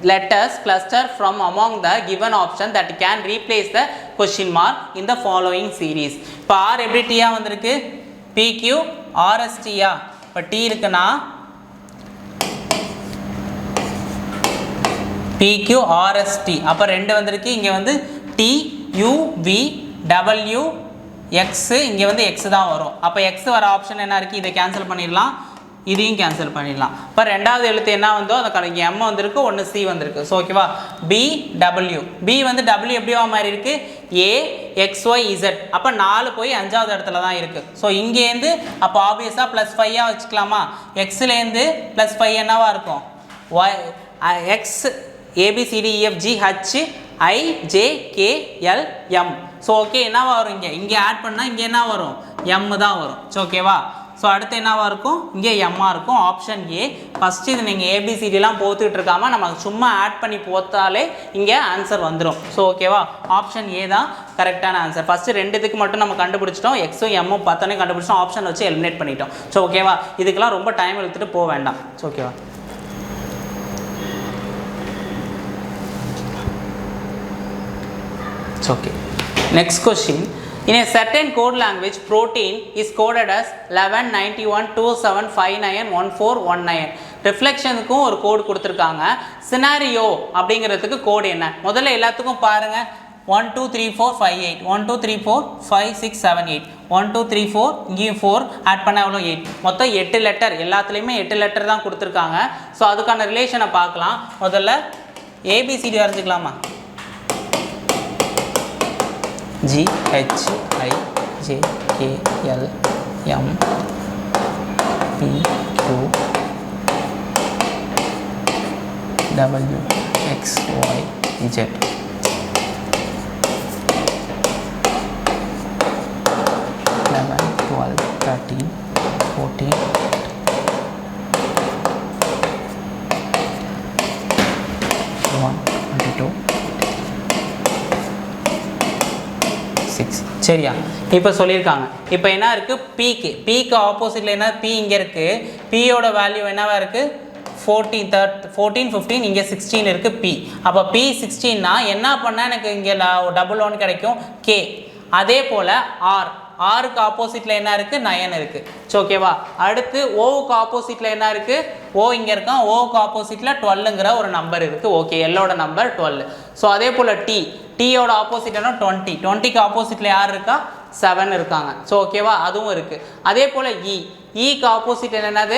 letters cluster from among the given option that can replace the question mark in the following series. இப்போ ஆர் எப்படி டீயா வந்திருக்கு, PQ RSTயா? இப்போ டி இருக்குன்னா PQ RST, அப்போ 2 வந்திருக்கு. இங்கே வந்து TUVW X, இங்கே வந்து X தான் வரும். அப்போ X வர ஆப்ஷன் என்ன இருக்குது, இதை கேன்சல் பண்ணிடலாம், இதையும் கேன்சல் பண்ணிடலாம். இப்போ ரெண்டாவது எழுத்து என்ன வந்தோ அதை கணக்கு, M வந்திருக்கு, ஒன்று C வந்திருக்கு. ஸோ ஓகேவா, BW, B வந்து W எப்படிவா மாறி இருக்கு, AXYZ. அப்போ 4 போய் 5ஆவது இடத்துல தான் இருக்குது. ஸோ இங்கேருந்து அப்போ ஆப்வியஸாக +5 வச்சுக்கலாமா? எக்ஸ்லேருந்து +5 என்னவா இருக்கும், X ABCDEFGHIJKLM. ஸோ ஓகே, என்னவா வரும், இங்கே ஆட் பண்ணால் இங்கே என்ன வரும், M தான் வரும். ஸோ ஓகேவா. ஸோ அடுத்து என்னவா இருக்கும், இங்கே எம்மாக இருக்கும். Option A. ஃபஸ்ட்டு இது நீங்கள் ஏபிசிடிலாம் போத்துக்கிட்டு இருக்காமல் நமக்கு சும்மா ஆட் பண்ணி போத்தாலே இங்கே ஆன்சர் வந்துடும். ஸோ ஓகேவா, ஆப்ஷன் ஏ தான் கரெக்டான ஆன்சர். ஃபஸ்ட்டு 2 இதுக்கு மட்டும் நம்ம கண்டுபிடிச்சிட்டோம், எக்ஸும் எம்மும் பார்த்தோன்னே கண்டுபிடிச்சோம், ஆப்ஷன் வச்சு எலிமினேட் பண்ணிட்டோம். ஸோ ஓகேவா, இதுக்கெல்லாம் ரொம்ப டைம் எடுத்துகிட்டு போக வேண்டாம். ஸோ ஓகேவா. Okay, next question, in a certain code language protein is coded as 119127591419. ரிஃப்ளெக்ஷனுக்கும் ஒரு கோடு கொடுத்துருக்காங்க. சினாரியோ அப்படிங்கிறதுக்கு கோடு என்ன, முதல்ல எல்லாத்துக்கும் பாருங்கள். 1 2 3 4 5 8 1 2 3 4 5 6 7 8 1 2 3 4 இங்கேயும் 4 ஆட் பண்ண எவ்வளோ 8. மொத்தம் 8 லெட்டர், எல்லாத்துலேயுமே 8 லெட்டர் தான் கொடுத்துருக்காங்க. ஸோ அதுக்கான ரிலேஷனை பார்க்கலாம். முதல்ல ஏபிசிடி வரைஞ்சிக்கலாமா, GHIJKLM PQWXYZ. Eleven, 12, 13, 14, 22, 6. சரியா, இப்போ சொல்லியிருக்காங்க. இப்போ என்ன இருக்குது, பிக்கு ஆப்போசிட்டில் என்ன, பி இங்கே இருக்குது. பியோட வேல்யூ என்னவா இருக்குது, 14 15, இங்கே 16 இருக்குது பி. அப்போ பி 16னா என்ன பண்ணால் எனக்கு இங்கே டபுள் 1 கிடைக்கும், கே. அதே போல் ஆருக்கு ஆப்போசிட்டில் என்ன இருக்குது, 9 இருக்குது. ஸோ ஓகேவா. அடுத்து ஓவுக்கு ஆப்போசிட்டில் என்ன இருக்குது, ஓ இங்கே இருக்கான். ஓவுக்கு ஆப்போசிட்டில் 12ங்கிற ஒரு நம்பர் இருக்குது. Okay, எல்லோட number 12. ஸோ அதே போல் டீயோட ஆப்போசிட் என்ன, 20. 20க்கு ஆப்போசிட்டில் யார் இருக்கா, 7 இருக்காங்க. ஸோ ஓகேவா, அதுவும் இருக்குது. அதே போல் ஈக்கு ஆப்போசிட் என்னது,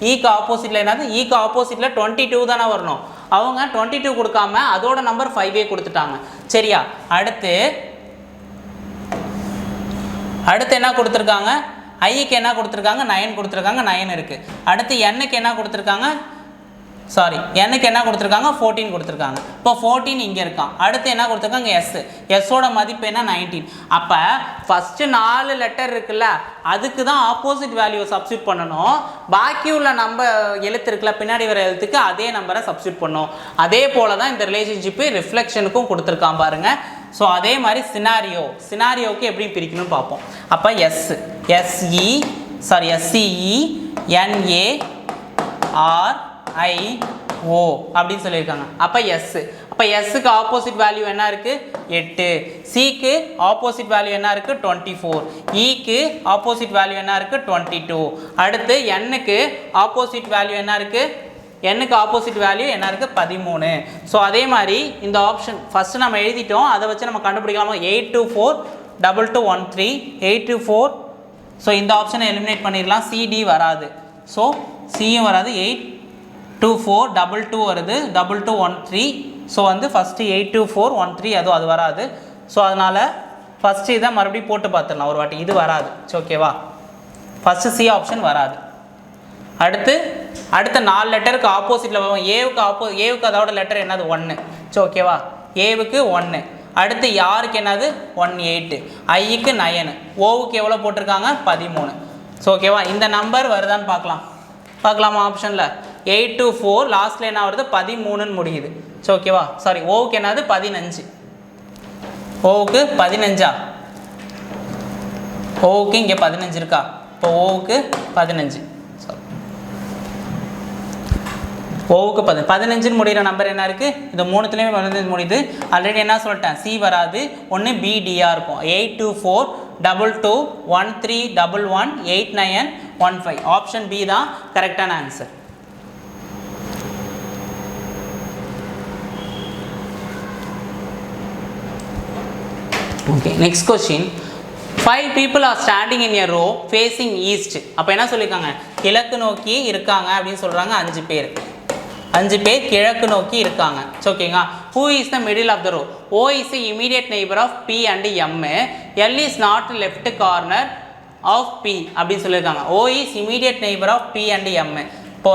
ஈக்கு ஆப்போசிட்டில் என்னது, ஈக்கு ஆப்போசிட்டில் 22 தானே வரணும். அவங்க 22 கொடுக்காம அதோட நம்பர் 5 கொடுத்துட்டாங்க. சரியா, அடுத்து என்ன கொடுத்துருக்காங்க, ஐக்கு என்ன கொடுத்துருக்காங்க, 9 கொடுத்துருக்காங்க, 9 இருக்குது. அடுத்து எண்ணுக்கு என்ன கொடுத்துருக்காங்க, சாரி எனக்கு என்ன கொடுத்துருக்காங்க 14 கொடுத்துருக்காங்க. இப்போ 14 இங்கே இருக்கான். அடுத்து என்ன கொடுத்துருக்காங்க எஸ்ஸோட மதிப்பு என்ன 19. அப்போ ஃபஸ்ட்டு 4 லெட்டர் இருக்குல்ல அதுக்கு தான் ஆப்போசிட் வேல்யூ சப்ஸ்டியூட் பண்ணணும். பாக்கி உள்ள எழுத்து இருக்குல்ல பின்னாடி வர எழுத்துக்கு அதே நம்பரை சப்ஸ்டியூட் பண்ணணும். அதே போல் தான் இந்த ரிலேஷன்ஷிப்பு ரிஃப்ளெக்ஷனுக்கும் கொடுத்துருக்கான் பாருங்கள். ஸோ அதே மாதிரி சினாரியோவுக்கு எப்படி பிரிக்கணும்னு பார்ப்போம். அப்போ SENARIO அப்படின்னு சொல்லியிருக்காங்க. அப்போ எஸ்ஸுக்கு ஆப்போசிட் வேல்யூ என்ன இருக்குது 8, சிக்கு ஆப்போசிட் வேல்யூ என்ன இருக்குது 24, ஈக்கு ஆப்போசிட் வேல்யூ என்ன இருக்குது 22. அடுத்து எண்ணுக்கு ஆப்போசிட் வேல்யூ என்ன இருக்குது ஆப்போசிட் வேல்யூ என்ன இருக்குது 13. ஸோ அதே மாதிரி இந்த ஆப்ஷன் ஃபஸ்ட்டு நம்ம எழுதிட்டோம். அதை வச்சு நம்ம கண்டுபிடிக்கலாமா 8242213 824. ஸோ இந்த ஆப்ஷனை எலிமினேட் பண்ணிடலாம். சிடி வராது. ஸோ சியும் வராது. 82422 வருது 2213. ஸோ ஃபஸ்ட்டு 82413 அது வராது. ஸோ அதனால் ஃபஸ்ட்டு இதை மறுபடியும் போட்டு பார்த்துடலாம் ஒரு வாட்டி. இது வராது. ஸோ ஓகேவா, ஃபஸ்ட்டு சி ஆப்ஷன் வராது. அடுத்த 4 லெட்டருக்கு ஆப்போசிட்டில் வரும். ஏவுக்கு அதோட லெட்டர் என்னது 1. ஸோ ஓகேவா, ஏவுக்கு 1. அடுத்து யாருக்கு என்னது 18, ஐக்கு 9, ஓவுக்கு எவ்வளோ போட்டிருக்காங்க 13. ஸோ ஓகேவா, இந்த நம்பர் வருதான்னு பார்க்கலாமா ஆப்ஷனில் 824 லாஸ்ட்டில் என்ன வருது 13ன்னு முடியுது. ஸோ ஓகேவா, சாரி ஓவுக்கு என்னது 15, ஓவுக்கு 15. ஓவுக்கு இங்கே 15 இருக்கா. இப்போ ஓவுக்கு 15, ஓவுக்கு 15ன்னு முடிகிற நம்பர் என்ன இருக்குது இது 3த்துலேயுமே 15 முடியுது. ஆல்ரெடி என்ன சொல்லிட்டேன் சி வராது. ஒன்று பிடியாக இருக்கும். 8242213118915. ஆப்ஷன் பி தான் கரெக்டான answer. Okay, next question. 5 people are standing in a row facing east. அப்போ என்ன சொல்லியிருக்காங்க கிழக்கு நோக்கி இருக்காங்க அப்படின்னு சொல்கிறாங்க. 5 பேர் கிழக்கு நோக்கி இருக்காங்க. ஓகேங்களா. who is the middle of the row? O is the immediate neighbor of P and M. L is not left corner of P அப்படின்னு சொல்லியிருக்காங்க. O is immediate neighbor of P and M. இப்போ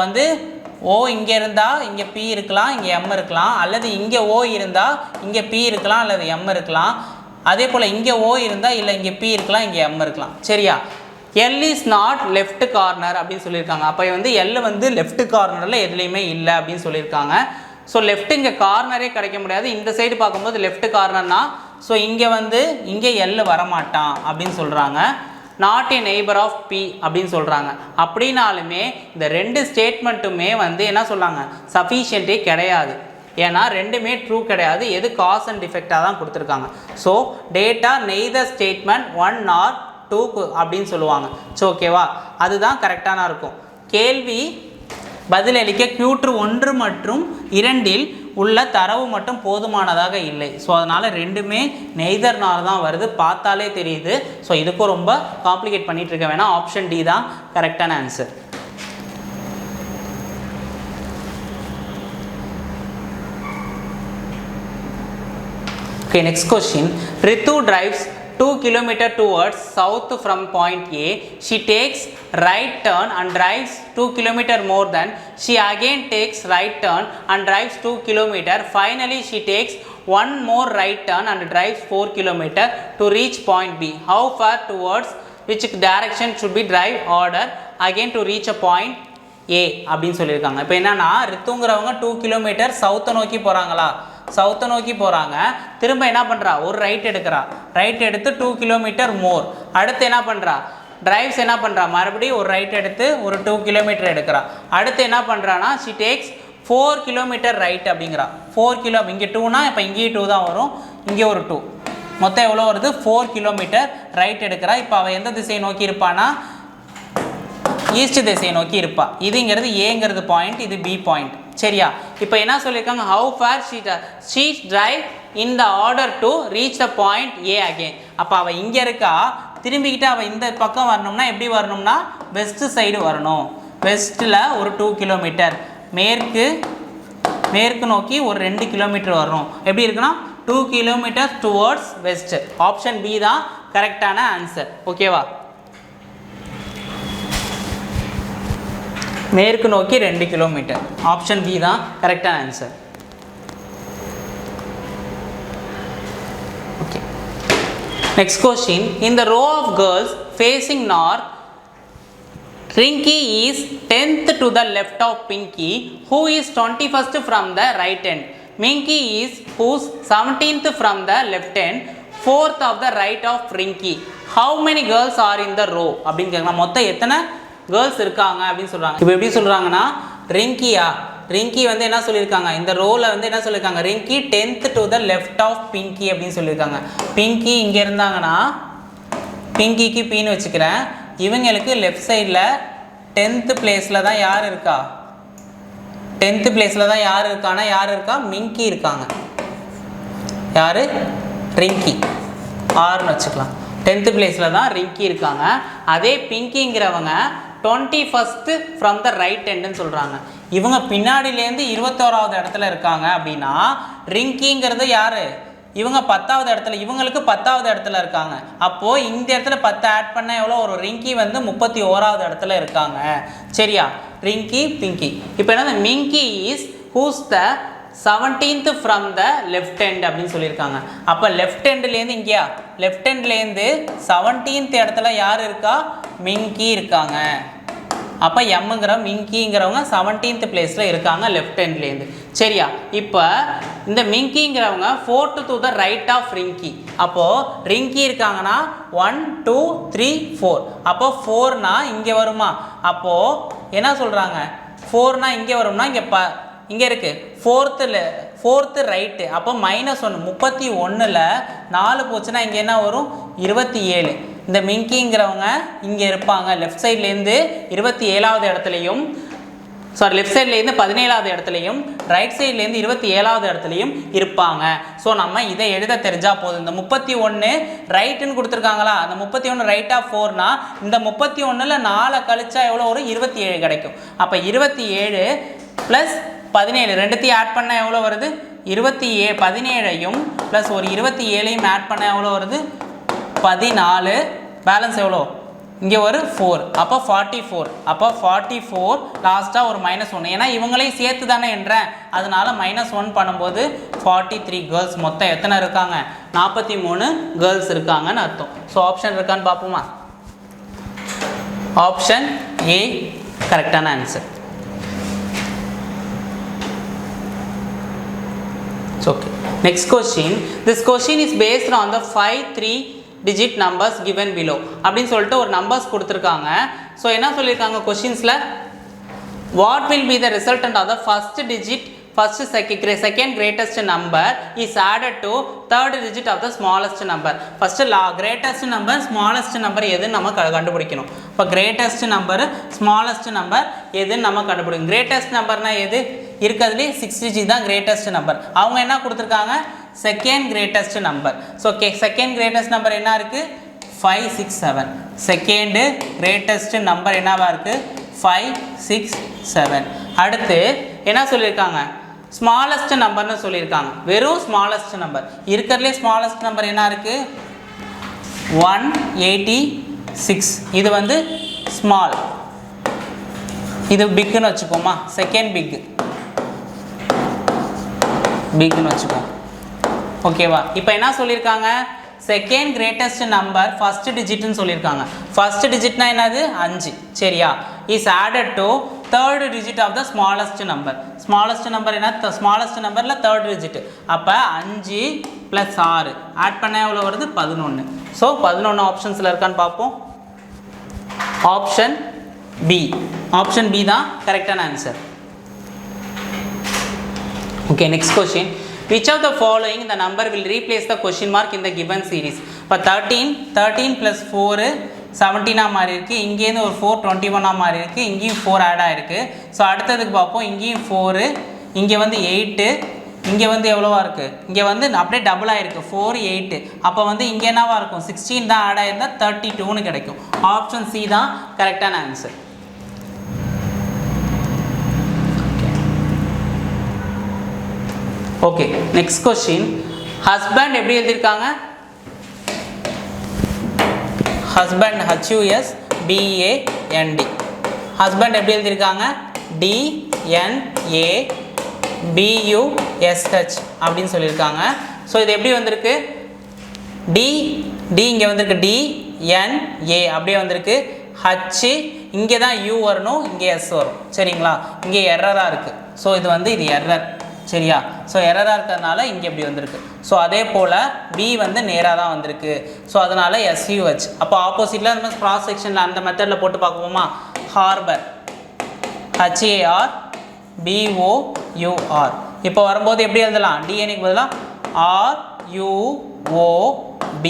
O இங்கே இருந்தால் இங்கே P இருக்கலாம், இங்கே M இருக்கலாம். அல்லது இங்கே O இருந்தால் இங்கே P இருக்கலாம் அல்லது M இருக்கலாம். அதே போல் இங்கே O இருந்தால் இல்லை இங்கே P இருக்கலாம், இங்கே M இருக்கலாம். சரியா. L is not left corner அப்படின்னு சொல்லியிருக்காங்க. அப்போ L லெஃப்ட் கார்னரில் எதுலேயுமே இல்லை அப்படின்னு சொல்லியிருக்காங்க. ஸோ லெஃப்ட் இங்கே கார்னரே கிடைக்க முடியாது. இந்த சைடு பார்க்கும்போது லெஃப்ட் கார்னர்னா ஸோ இங்கே L வரமாட்டான் அப்படின்னு சொல்கிறாங்க. Not a neighbour of P அப்படின்னு சொல்கிறாங்க. அப்படின்னாலுமே இந்த 2 ஸ்டேட்மெண்ட்டுமே என்ன சொல்கிறாங்க சஃபிஷியன்ட்டே கிடையாது. ஏன்னா ரெண்டுமே ட்ரூ கிடையாது. எது காஸ் அண்ட் டிஃபெக்டாக தான் கொடுத்துருக்காங்க. So data neither statement 1 or 2 அப்படின்னு சொல்லுவாங்க. ஸோ ஓகேவா, அதுதான் கரெக்டான இருக்கும். கேள்வி பதிலளிக்க Q2 1 மற்றும் 2இல் உள்ள தரவு மட்டும் போதுமானதாக இல்லை. ஸோ அதனால் ரெண்டுமே நெய்தர்னால தான் வருது, பார்த்தாலே தெரியுது. ஸோ இதுக்கும் ரொம்ப காம்ப்ளிகேட் பண்ணிகிட்டு இருக்க வேணாம். ஆப்ஷன் டி தான் கரெக்டான answer. Okay, next question. Ritu drives 2 km towards south from point A. She takes right turn and drives 2 km more. Then she again takes right turn and drives 2 km. Finally, she takes one more right turn and drives 4 km to reach point B. How far towards which direction should be drive order again to reach a point A அப்படின்னு சொல்லியிருக்காங்க. இப்போ என்னன்னா ரித்துங்கிறவங்க 2 km சவுத்தை நோக்கி போகிறாங்களா, சவுத்தை நோக்கி போகிறாங்க. திரும்ப என்ன பண்ணுறா ஒரு ரைட் எடுக்கிறா. ரைட் எடுத்து 2 km மோர். அடுத்து என்ன பண்ணுறா டிரைவ்ஸ் என்ன பண்ணுறா மறுபடியும் ஒரு ரைட் எடுத்து ஒரு 2 km எடுக்கிறா. அடுத்து என்ன பண்ணுறான்னா ஷி டேக்ஸ் 4 km ரைட் அப்படிங்கிறா. 4 km இங்கே 2னா இப்போ இங்கேயும் 2 தான் வரும், இங்கே ஒரு 2, மொத்தம் எவ்வளோ வருது 4 km ரைட் எடுக்கிறா. இப்போ அவள் எந்த திசையை நோக்கி இருப்பானா ஈஸ்ட் திசையை நோக்கி இருப்பா. இதுங்கிறது ஏங்கிறது பாயிண்ட், இது பி பாயிண்ட். சரியா. இப்போ என்ன சொல்லியிருக்காங்க how for she drive in the order to reach the point A again. அப்போ அவள் இங்கே இருக்கா, திரும்பிக்கிட்டு அவள் இந்த பக்கம் வரணும்னா எப்படி வரணும்னா வெஸ்ட் சைடு வரணும். வெஸ்ட்டில் ஒரு 2 km மேற்கு நோக்கி ஒரு 2 km வரணும். எப்படி இருக்குன்னா 2 km towards west. Option B தான் கரெக்டான ஆன்சர். ஓகேவா. மேற்கு நோக்கி 2 கிலோமீட்டர். ஆப்ஷன் பி தான் கரெக்டான answer. Okay, next question. In the row of girls facing north, Rinki is 10th to the left of Pinky, who is 21st from the right end. Minky is who's 17th from the left end, 4th of the right of Rinki. How many girls are in the row? அப்படின்னு கேட்கலாம். மொத்தம் எத்தனை girls இருக்காங்க அப்படின்னு சொல்கிறாங்க. இப்போ எப்படி சொல்கிறாங்கன்னா, ரிங்கி வந்து என்ன சொல்லியிருக்காங்க, இந்த ரோவில் வந்து என்ன சொல்லியிருக்காங்க, Rinki 10th to the left of Pinky அப்படின்னு சொல்லியிருக்காங்க. பிங்கி இங்கே இருந்தாங்கன்னா பிங்கிக்கு பின்னு வச்சுக்கிறேன். இவங்களுக்கு லெஃப்ட் சைடில் 10th பிளேஸில் தான் யார் இருக்கா, 10th பிளேஸில் தான் யார் இருக்கானா, யார் இருக்கா, மிங்கி இருக்காங்க. யார், ரிங்கி, ஆர்னு வச்சுக்கலாம். 10th பிளேஸில் தான் ரிங்கி இருக்காங்க. அதே பிங்கிங்கிறவங்க 21st ஃப்ரம் த ரைட் எண்டுன்னு சொல்கிறாங்க. இவங்க பின்னாடியிலேருந்து 21வது இடத்துல இருக்காங்க. அப்படின்னா ரிங்கிங்கிறது யார், இவங்க 10வது இடத்துல, இவங்களுக்கு 10வது இடத்துல இருக்காங்க. அப்போது இந்த இடத்துல 10 ஆட் பண்ண எவ்வளோ ஒரு, ரிங்கி வந்து 31வது இடத்துல இருக்காங்க. சரியா, ரிங்கி பிங்கி. இப்போ என்னது, Minki is whose the 17th from the left hand அப்படின்னு சொல்லியிருக்காங்க. அப்போ லெஃப்ட் ஹேண்ட்லேருந்து இங்கேயா, லெஃப்ட் ஹேண்ட்லேருந்து 17th இடத்துல யார் இருக்கா, மிங்கி இருக்காங்க. அப்போ எம்ங்கிற மிங்கிங்கிறவங்க 17th பிளேஸில் இருக்காங்க லெஃப்ட் ஹேண்ட்லேருந்து. சரியா, இப்போ இந்த மிங்கிங்கிறவங்க 4th to the right of Rinki. அப்போது ரிங்கி இருக்காங்கன்னா 1 2 3 4. அப்போ 4னா இங்கே வருமா, அப்போது என்ன சொல்கிறாங்க, 4னா இங்கே வரும்னா இங்கே இருக்குது 4th ரைட்டு. அப்போ -1, 31ல் 4 போச்சுன்னா இங்கே என்ன வரும், 27. இந்த மிங்கிங்கிறவங்க இங்கே இருப்பாங்க லெஃப்ட் சைட்லேருந்து 27வது இடத்துலையும், சாரி லெஃப்ட் சைட்லேருந்து 17வது இடத்துலையும், ரைட் சைட்லேருந்து 27வது இடத்துலையும் இருப்பாங்க. ஸோ நம்ம இதை எழுத தெரிஞ்சால் போதும். இந்த 31 ரைட்டுன்னு கொடுத்துருக்காங்களா, அந்த 31 ரைட் ஆஃப் 4னா இந்த 31ல் 4 கழிச்சா எவ்வளோ வரும், 27 கிடைக்கும். அப்போ 27 + 17 ரெண்டுத்தையும் ஆட் பண்ணால் எவ்வளோ வருது, 17ஐயும் ப்ளஸ் ஒரு 27ஐயும் ஆட் பண்ணால் எவ்வளோ வருது, 14. பேலன்ஸ் எவ்வளோ, இங்கே ஒரு 4. அப்போ 44. அப்போ 44 லாஸ்ட்டாக ஒரு -1. ஏன்னா இவங்களையும் சேர்த்து தானே என்றேன், அதனால -1 பண்ணும்போது 43 கேர்ள்ஸ். மொத்தம் எத்தனை இருக்காங்க, 43 கேர்ள்ஸ் இருக்காங்கன்னு அர்த்தம். ஸோ ஆப்ஷன் இருக்கான்னு பார்ப்போமா. ஆப்ஷன் ஏ கரெக்டான answer. Okay, next question. This question is based on the 5 3-digit numbers given below. அப்படின்னு சொல்லிட்டு ஒரு நம்பர்ஸ் கொடுத்துருக்காங்க. ஸோ என்ன சொல்லியிருக்காங்க கொஷின்ஸில், what will be the resultant of the second greatest number is added to third digit of the smallest number. First greatest number smallest number எதுன்னு நம்ம கண்டுபிடிக்கணும். இப்போ greatest number smallest number எதுன்னு நம்ம கண்டுபிடிக்கணும். greatest numberனா எது, இருக்கிறதுலே 6 digit தான் greatest number. அவங்க என்ன கொடுத்துருக்காங்க, second greatest number. So second greatest number என்ன இருக்குது, 5 6 7. second greatest number என்னவா இருக்குது, 5 6 7. அடுத்து என்ன சொல்லியிருக்காங்க, ஸ்மாலஸ்ட் நம்பர்னு சொல்லியிருக்காங்க. வெறும் ஸ்மாலஸ்ட் நம்பர், இருக்கிறதுலே ஸ்மாலஸ்ட் நம்பர் என்ன இருக்குது, 186. இது வந்து ஸ்மால், இது பிக்குன்னு வச்சுக்கோமா, செகண்ட் பிக்குன்னு வச்சுக்கோம். ஓகேவா, இப்போ என்ன சொல்லியிருக்காங்க, செகண்ட் கிரேட்டஸ்ட் நம்பர் ஃபர்ஸ்ட் டிஜிட்னு சொல்லியிருக்காங்க. ஃபர்ஸ்ட் டிஜிட்னா என்னது, 5. சரியா, is added to third digit of the smallest number. Smallest number என்ன, ஸ்மாலஸ்ட் நம்பரில் தேர்ட் டிஜிட். அப்போ 5 + 6 ஆட் பண்ண எவ்வளோ வருது, 11. ஸோ 11 ஆப்ஷன்ஸில் இருக்கான்னு பார்ப்போம். ஆப்ஷன் பி, ஆப்ஷன் பி தான் கரெக்டான answer. Okay, next question. Which of the following the number will replace the question mark in the given series? இப்போ 13 + 4 17 மாறி இருக்குது. இங்கேருந்து ஒரு 4 21 மாறி இருக்குது. இங்கேயும் 4 ஆட் ஆகிருக்கு. ஸோ அடுத்ததுக்கு பார்ப்போம். இங்கேயும் 4, இங்கே வந்து 8, இங்கே வந்து எவ்வளோவா இருக்குது, இங்கே வந்து அப்படியே டபுள் ஆகிருக்கு 4 8. அப்போ வந்து இங்கே என்னவா இருக்கும், 16 தான் ஆட் ஆகிருந்தால் 32ன்னு கிடைக்கும். ஆப்ஷன் சி தான் கரெக்டான answer. Okay, next question. Husband எப்படி எழுதியிருக்காங்க, ஹஸ்பண்ட் HUSBAND. ஹஸ்பண்ட் எப்படி எழுதியிருக்காங்க DNABUSH அப்படின்னு சொல்லியிருக்காங்க. ஸோ இது எப்படி வந்திருக்கு டி இங்கே வந்திருக்கு DNA அப்படியே வந்திருக்கு H இங்கே தான் U வரணும் இங்கே S வரும் சரிங்களா. இங்கே எரராக இருக்குது. ஸோ இது வந்து இது எரர் சரியா. ஸோ எரராக இருக்கிறதுனால இங்கே இப்படி வந்திருக்கு. ஸோ அதே போல் B வந்து நேராக தான் வந்திருக்கு. ஸோ அதனால் SUH. அப்போ ஆப்போசிட்டில் நம்ம கிராஸ் செக்ஷனில் அந்த மெத்தடில் போட்டு பார்ப்போமா. Harbour HARBOUR. இப்போ வரும்போது எப்படி எழுதலாம் டிஎன்ஏக்கு பதிலாக RUOB.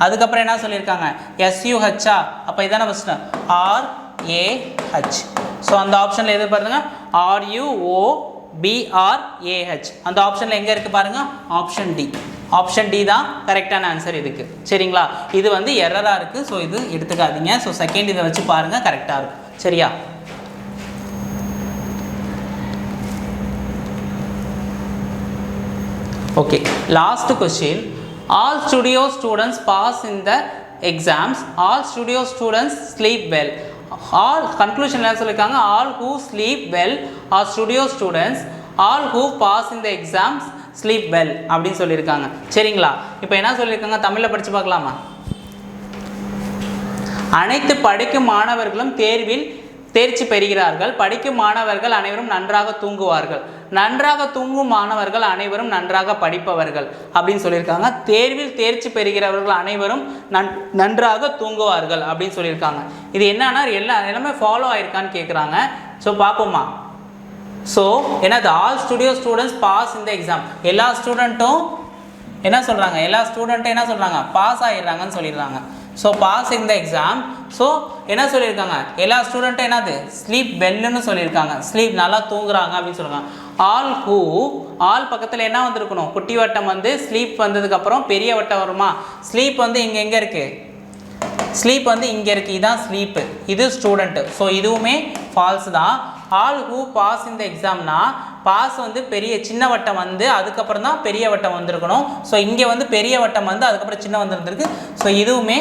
அதுக்கப்புறம் என்ன சொல்லியிருக்காங்க SUH. அப்போ இதான ஃபஸ்ட்டு RAH. ஸோ அந்த ஆப்ஷனில் எது பாருங்க RUOBRAH. அந்த ஆப்ஷனில் எங்கே இருக்குது பாருங்கள் ஆப்ஷன் டி தான் கரெக்டான ஆன்சர் இதுக்கு சரிங்களா. இது வந்து எரராக இருக்குது. ஸோ இது எடுத்துக்காதீங்க. ஸோ செகண்ட் இதை வச்சு பாருங்கள் கரெக்டாக இருக்கும் சரியா. Okay, last question. All studio students pass in the exams. All studio students sleep well. All conclusion என்ன சொல்லிருக்காங்க all who sleep well are studio students. All who pass in the exams sleep well அப்படின்னு சொல்லியிருக்காங்க சரிங்களா. இப்போ என்ன சொல்லியிருக்காங்க தமிழில் படித்து பார்க்கலாமா. அனைத்து படிக்கும் மாணவர்களும் தேர்வில் தேர்ச்சி பெறுகிறார்கள். படிக்கும் மாணவர்கள் அனைவரும் நன்றாக தூங்குவார்கள். நன்றாக தூங்கும் மாணவர்கள் அனைவரும் நன்றாக படிப்பவர்கள் அப்படின்னு சொல்லியிருக்காங்க. தேர்வில் தேர்ச்சி பெறுகிறவர்கள் அனைவரும் நன்றாக தூங்குவார்கள் அப்படின்னு சொல்லியிருக்காங்க. இது என்னன்னா எல்லாமே ஃபாலோ ஆயிருக்கான்னு கேட்குறாங்க. ஸோ பார்ப்போமா. ஸோ என்னது ஆல் ஸ்டுடியோ ஸ்டூடெண்ட்ஸ் பாஸ் இந்த எக்ஸாம். எல்லா ஸ்டூடெண்ட்டும் என்ன சொல்கிறாங்க பாஸ் ஆகிடுறாங்கன்னு சொல்லிடுறாங்க. ஸோ பாஸ் இந்த எக்ஸாம். ஸோ என்ன சொல்லியிருக்காங்க எல்லா ஸ்டூடெண்ட்டும் என்னது ஸ்லீப் வெல்லுன்னு சொல்லியிருக்காங்க. ஸ்லீப் நல்லா தூங்குறாங்க அப்படின்னு சொல்லுவாங்க. ஆல் பக்கத்தில் என்ன வந்திருக்கணும் குட்டி வட்டம் வந்து ஸ்லீப் வந்ததுக்கப்புறம் பெரிய வட்டம் வருமா. ஸ்லீப் வந்து எங்கே இருக்குது ஸ்லீப் வந்து இங்கே இருக்குது. இதுதான் ஸ்லீப்பு இது ஸ்டூடெண்ட்டு. ஸோ இதுவுமே ஃபால்ஸ் தான். ஆல் ஹூ பாஸ் இந்த எக்ஸாம்னா பாஸ் வந்து சின்ன வட்டம் வந்து அதுக்கப்புறம் தான் பெரிய வட்டம் வந்திருக்கணும். ஸோ இங்கே வந்து பெரிய வட்டம் வந்து அதுக்கப்புறம் சின்ன வந்துருக்கு. ஸோ இதுவுமே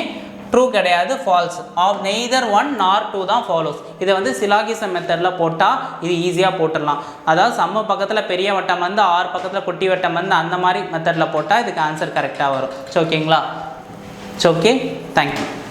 ட்ரூ கிடையாது ஃபால்ஸ். ஆஃப் நெய்தர் 1 nor 2 தான் ஃபாலோஸ். இதை வந்து சிலாகிசம் மெத்தடில் போட்டால் இது ஈஸியாக போட்டுடலாம். அதாவது சம்ம பக்கத்தில் பெரிய வட்டம் வந்து ஆறு பக்கத்தில் குட்டி வட்டம் வந்து அந்த மாதிரி மெத்தடில் போட்டால் இதுக்கு ஆன்சர் கரெக்டாக வரும். ஸோ ஓகேங்களா. So okay thank you.